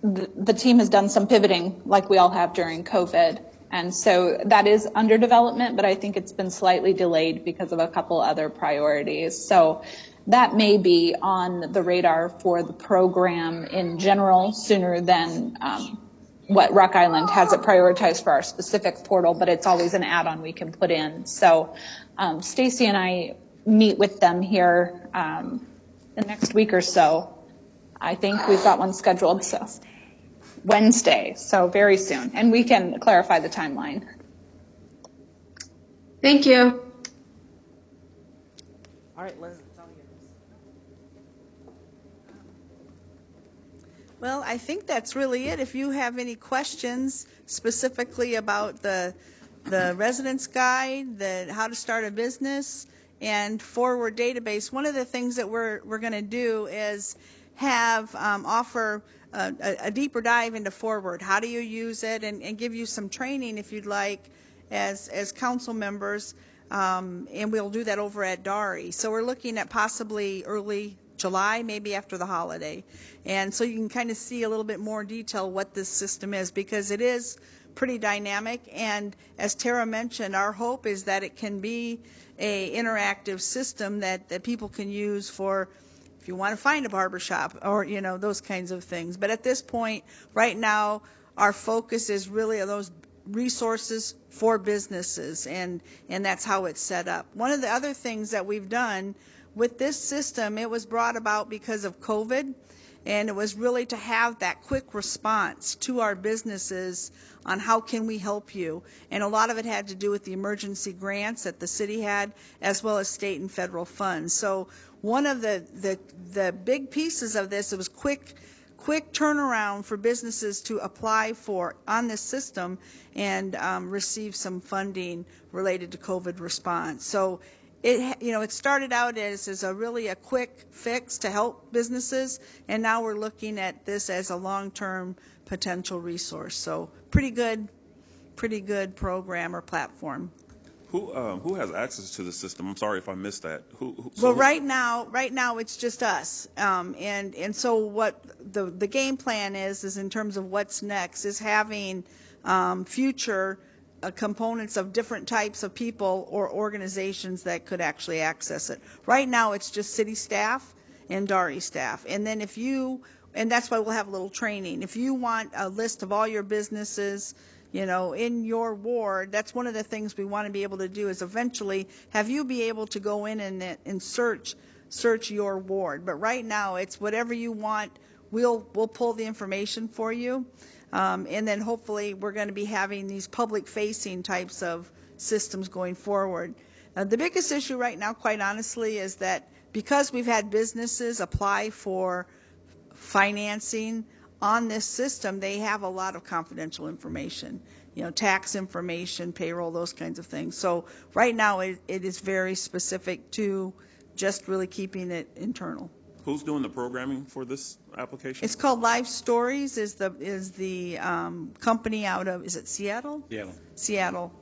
the team has done some pivoting like we all have during COVID. And so that is under development, but I think it's been slightly delayed because of a couple other priorities. So that may be on the radar for the program in general sooner than what Rock Island has it prioritized for our specific portal, but it's always an add-on we can put in. So Stacy and I meet with them here the next week or so. I think we've got one scheduled, so Wednesday, so very soon. And we can clarify the timeline. Thank you. All right, Liz, it's all yours. Well, I think that's really it. If you have any questions specifically about the residence guide, how to start a business, and Forward database, one of the things that we're going to do is have offer a deeper dive into Forward. How do you use it, and give you some training if you'd like as council members, and we'll do that over at Dari. So we're looking at possibly early July, maybe after the holiday. And so you can kind of see a little bit more detail what this system is, because it is pretty dynamic. And as Tara mentioned, our hope is that it can be a interactive system that people can use for if you want to find a barbershop or, those kinds of things. But at this point, right now, our focus is really on those resources for businesses, and that's how it's set up. One of the other things that we've done with this system, it was brought about because of COVID, and it was really to have that quick response to our businesses on how can we help you. And a lot of it had to do with the emergency grants that the city had, as well as state and federal funds. So one of the big pieces of this, it was quick quick turnaround for businesses to apply for on this system and receive some funding related to COVID response. So it started out as a quick fix to help businesses, and now we're looking at this as a long-term potential resource. So pretty good program or platform. Who has access to the system? I'm sorry if I missed that. Right now it's just us, and so what the game plan is in terms of what's next is having future components of different types of people or organizations that could actually access it. Right now it's just city staff and DARI staff, and then and that's why we'll have a little training. If you want a list of all your businesses, in your ward, that's one of the things we want to be able to do is eventually have you be able to go in and search your ward. But right now, it's whatever you want, we'll pull the information for you. And then hopefully we're going to be having these public-facing types of systems going forward. The biggest issue right now, quite honestly, is that because we've had businesses apply for financing on this system, they have a lot of confidential information, tax information, payroll, those kinds of things. So right now it is very specific to just really keeping it internal. Who's doing the programming for this application? It's called Live Stories. Is the company out of, is it Seattle? Seattle.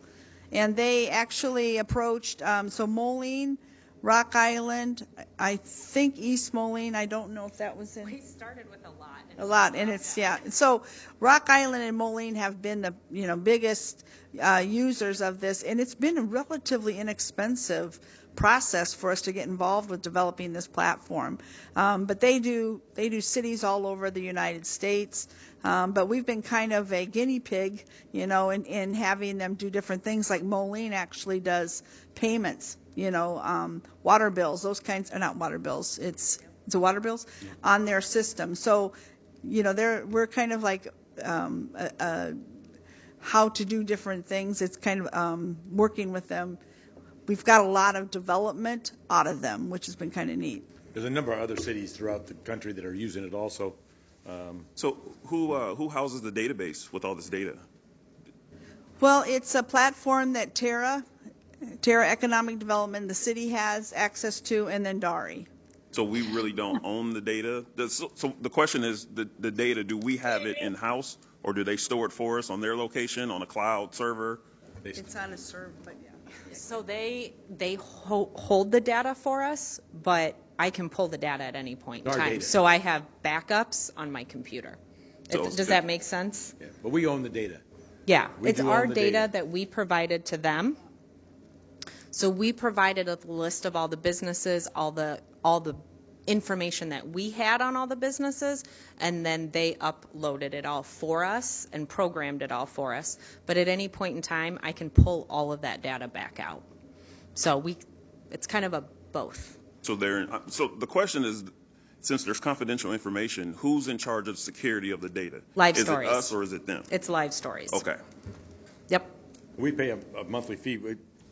And they actually approached Moline, Rock Island, I think East Moline. I don't know if that was in. We started with a lot, and it's So Rock Island and Moline have been the biggest users of this, and it's been a relatively inexpensive process for us to get involved with developing this platform. But they do cities all over the United States. But we've been kind of a guinea pig, in having them do different things. Like Moline actually does payments, water bills, those kinds. Not water bills. It's a water bills on their system. So, we're kind of like how to do different things. It's kind of working with them. We've got a lot of development out of them, which has been kind of neat. There's a number of other cities throughout the country that are using it also. So who houses the database with all this data? Well, it's a platform that Terra Economic Development, the city has access to, and then DARI. So we really don't own the data? So the question is, the data, do we have it in-house, or do they store it for us on their location, on a cloud server? It's on a server, but yeah. So they hold the data for us, but I can pull the data at any point in time. Data. So I have backups on my computer. Does that make sense? Yeah, but we own the data. Yeah, it's our own the data that we provided to them. So we provided a list of all the businesses, all the information that we had on all the businesses, and then they uploaded it all for us and programmed it all for us. But at any point in time, I can pull all of that data back out. So it's kind of a both. So the question is, since there's confidential information, who's in charge of security of the data? Live Stories. Is it us or is it them? It's Live Stories. Okay. Yep. We pay a monthly fee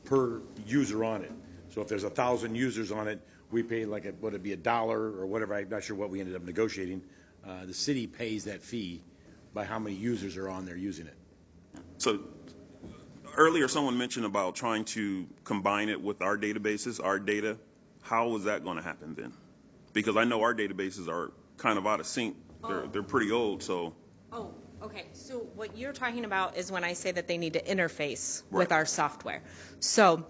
per user on it. So if there's 1,000 users on it, we pay would it be $1 or whatever? I'm not sure what we ended up negotiating. The city pays that fee by how many users are on there using it. So earlier someone mentioned about trying to combine it with our databases, our data. How is that going to happen then? Because I know our databases are kind of out of sync. They're pretty old, so. Oh, okay. So what you're talking about is when I say that they need to interface with our software. So,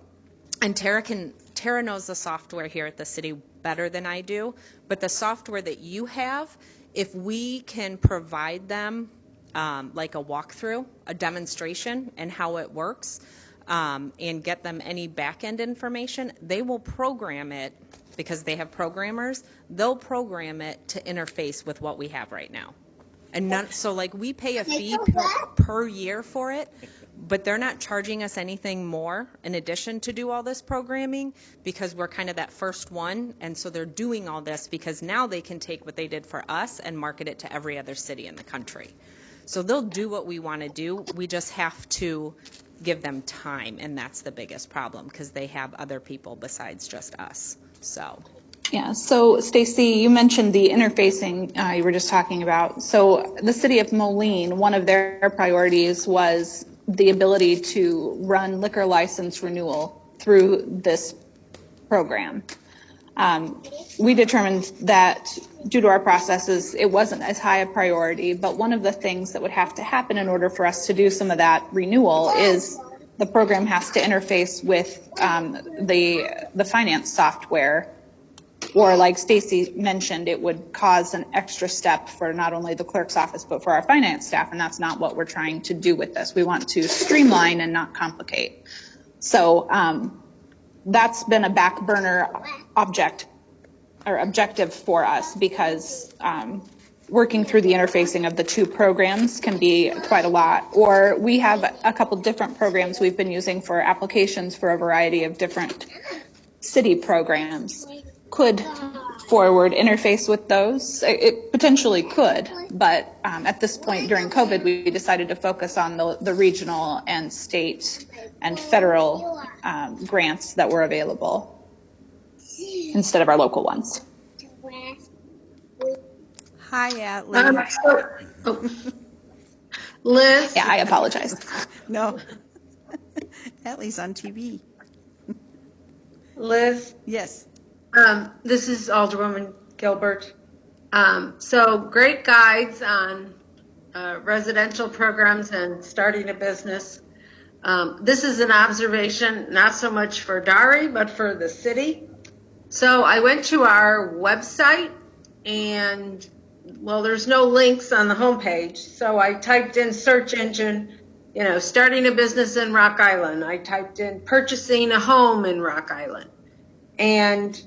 and Tara knows the software here at the city better than I do, but the software that you have, if we can provide them like a walkthrough, a demonstration, and how it works, and get them any back-end information, they will program it, because they have programmers, they'll program it to interface with what we have right now. And so we pay a fee per year for it, but they're not charging us anything more in addition to do all this programming, because we're kind of that first one, and so they're doing all this because now they can take what they did for us and market it to every other city in the country. So they'll do what we want to do. We just have to give them time, and that's the biggest problem, because they have other people besides just us. So Yeah, so Stacy, you mentioned the interfacing you were just talking about. So the city of Moline, one of their priorities was the ability to run liquor license renewal through this program. We determined that due to our processes, it wasn't as high a priority, but one of the things that would have to happen in order for us to do some of that renewal is the program has to interface with the finance software, or like Stacy mentioned, it would cause an extra step for not only the clerk's office, but for our finance staff, and that's not what we're trying to do with this. We want to streamline and not complicate. So that's been a back burner objective for us, because working through the interfacing of the two programs can be quite a lot. Or we have a couple different programs we've been using for applications for a variety of different city programs. Could forward interface with those? It potentially could, but at this point during COVID, we decided to focus on the regional and state and federal grants that were available instead of our local ones. Hi, Atlee. Liz? Yeah, I apologize. No. Atlee's on TV. Liz? Yes. This is Alderwoman Gilbert. So great guides on residential programs and starting a business. This is an observation, not so much for Dari, but for the city. So I went to our website, and, well, there's no links on the homepage. So I typed in search engine, starting a business in Rock Island. I typed in purchasing a home in Rock Island. And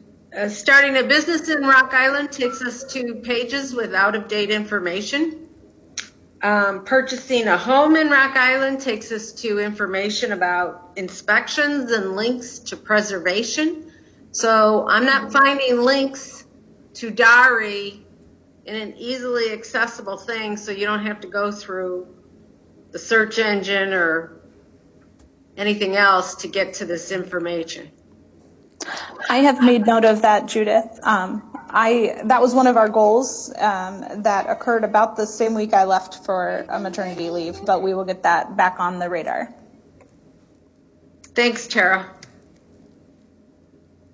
starting a business in Rock Island takes us to pages with out-of-date information. Purchasing a home in Rock Island takes us to information about inspections and links to preservation. So I'm not finding links to Dari in an easily accessible thing, so you don't have to go through the search engine or anything else to get to this information. I have made note of that, Judith. That was one of our goals that occurred about the same week I left for a maternity leave, but we will get that back on the radar. Thanks, Tara.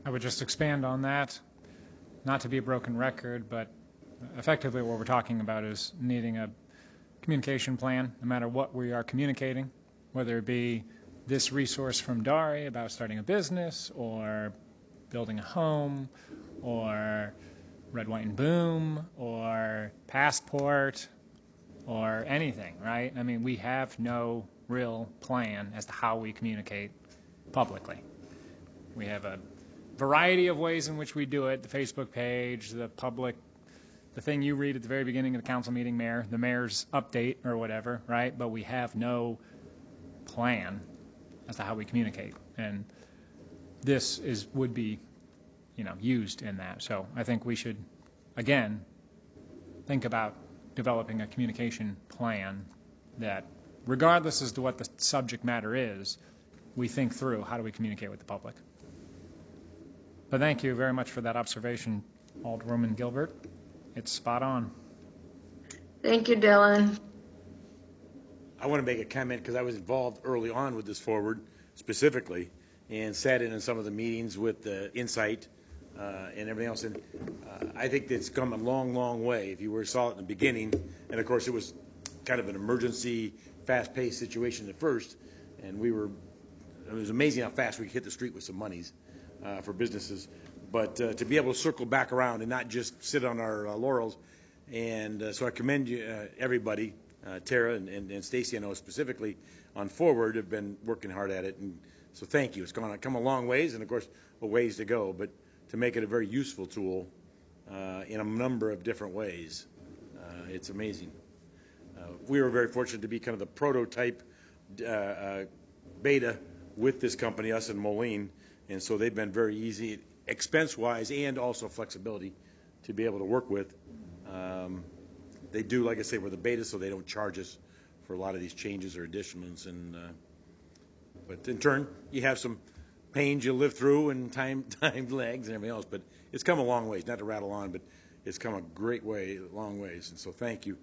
I would just expand on that, not to be a broken record, but effectively what we're talking about is needing a communication plan, no matter what we are communicating, whether it be this resource from Dari about starting a business or building a home or Red, White, and Boom or Passport or anything, right? I mean, we have no real plan as to how we communicate publicly. We have a variety of ways in which we do it, the Facebook page, the thing you read at the very beginning of the council meeting, the mayor's update or whatever, right? But we have no plan as to how we communicate. And this would be, used in that. So I think we should, again, think about developing a communication plan that, regardless as to what the subject matter is, we think through how do we communicate with the public. But thank you very much for that observation, Alderwoman Gilbert. It's spot on. Thank you, Dylan. I want to make a comment because I was involved early on with this forward specifically and sat in some of the meetings with the Insight and everything else. And I think it's come a long, long way. If you saw it in the beginning, and of course it was kind of an emergency, fast-paced situation at first, and it was amazing how fast we could hit the street with some monies for businesses. But to be able to circle back around and not just sit on our laurels. And so I commend you, everybody, Tara and Stacy, I know specifically on Forward, have been working hard at it. And so thank you. It's come a long ways, and of course, a ways to go, but to make it a very useful tool in a number of different ways. It's amazing. We were very fortunate to be kind of the prototype beta with this company, us and Moline, and so they've been very easy, expense-wise and also flexibility to be able to work with. They do, like I say, we're the beta, so they don't charge us for a lot of these changes or additions. But in turn, you have some pains you live through and time lags and everything else, but it's come a long ways. Not to rattle on, but it's come a great way, long ways, and so thank you.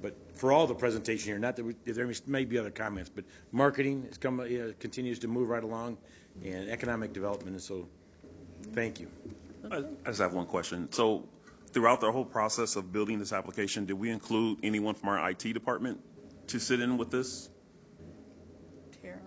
But for all the presentation here, not that there may be other comments, but marketing has come, continues to move right along, and economic development, and so thank you. I just have one question. So throughout the whole process of building this application, did we include anyone from our IT department to sit in with this? Tara.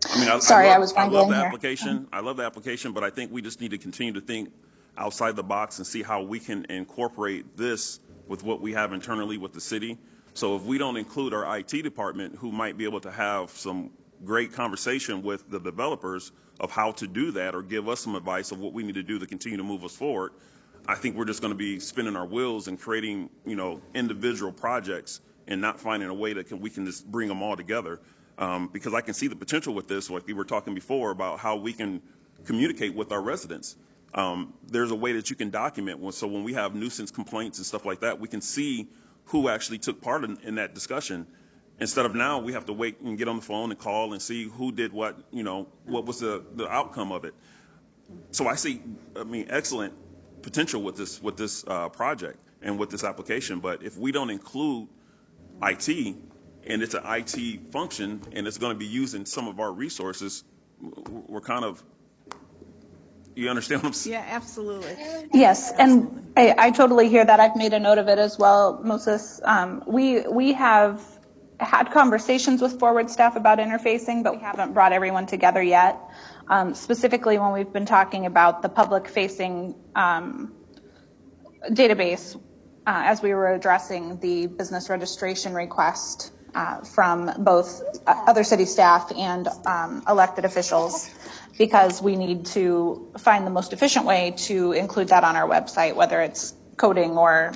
I mean, I love the application. I love the application, but I think we just need to continue to think outside the box and see how we can incorporate this with what we have internally with the city. So if we don't include our IT department, who might be able to have some great conversation with the developers of how to do that or give us some advice of what we need to do to continue to move us forward, I think we're just going to be spinning our wheels and creating, individual projects and not finding a way that we can just bring them all together. Because I can see the potential with this, like we were talking before about how we can communicate with our residents. There's a way that you can document so when we have nuisance complaints and stuff like that, we can see who actually took part in that discussion. Instead of now, we have to wait and get on the phone and call and see who did what, what was the outcome of it. So I see, excellent potential with this project and with this application. But if we don't include IT, and it's an IT function, and it's going to be using some of our resources, we're kind of, you understand what I'm saying? Yeah, absolutely. Yes, and I totally hear that. I've made a note of it as well, Moses. We have had conversations with forward staff about interfacing, but we haven't brought everyone together yet. Specifically when we've been talking about the public-facing database as we were addressing the business registration request from both other city staff and elected officials, because we need to find the most efficient way to include that on our website, whether it's coding or,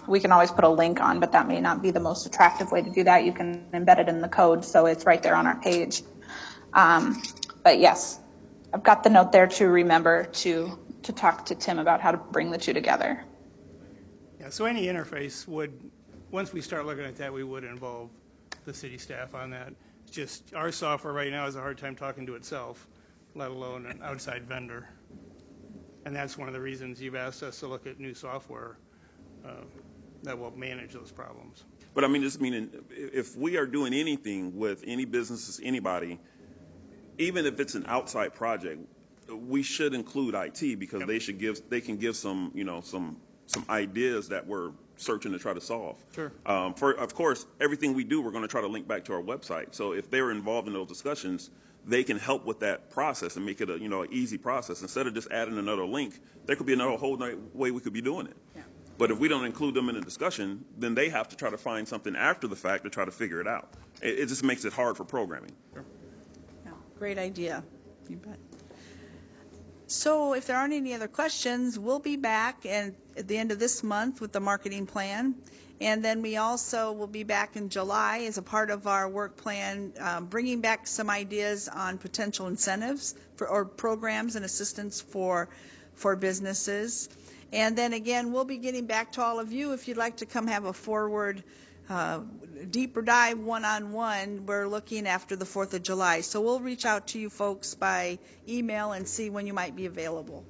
we can always put a link on, but that may not be the most attractive way to do that. You can embed it in the code so it's right there on our page. But yes, I've got the note there to remember to talk to Tim about how to bring the two together. Yeah, so any interface would, once we start looking at that, we would involve the city staff on that. It's just our software right now has a hard time talking to itself, let alone an outside vendor. And that's one of the reasons you've asked us to look at new software that will manage those problems. But just meaning, if we are doing anything with any businesses, anybody, even if it's an outside project, we should include IT because they can give some, some ideas that we're searching to try to solve. Sure. Of course, everything we do, we're going to try to link back to our website. So if they're involved in those discussions, they can help with that process and make it an easy process. Instead of just adding another link, there could be another whole way we could be doing it. Yeah. But if we don't include them in the discussion, then they have to try to find something after the fact to try to figure it out. It just makes it hard for programming. Sure. Yeah, great idea. You bet. So if there aren't any other questions, we'll be back at the end of this month with the marketing plan. And then we also will be back in July as a part of our work plan, bringing back some ideas on potential incentives or programs and assistance for businesses. And then again, we'll be getting back to all of you if you'd like to come have a forward deeper dive one-on-one. We're looking after the 4th of July. So we'll reach out to you folks by email and see when you might be available.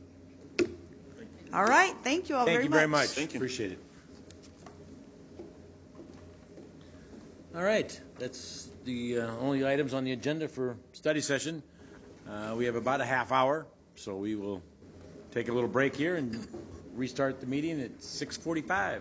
All right. Thank you all very much. Thank you very much. Thank you. Appreciate it. All right. That's the only items on the agenda for study session. We have about a half hour, so we will take a little break here and restart the meeting at 6:45.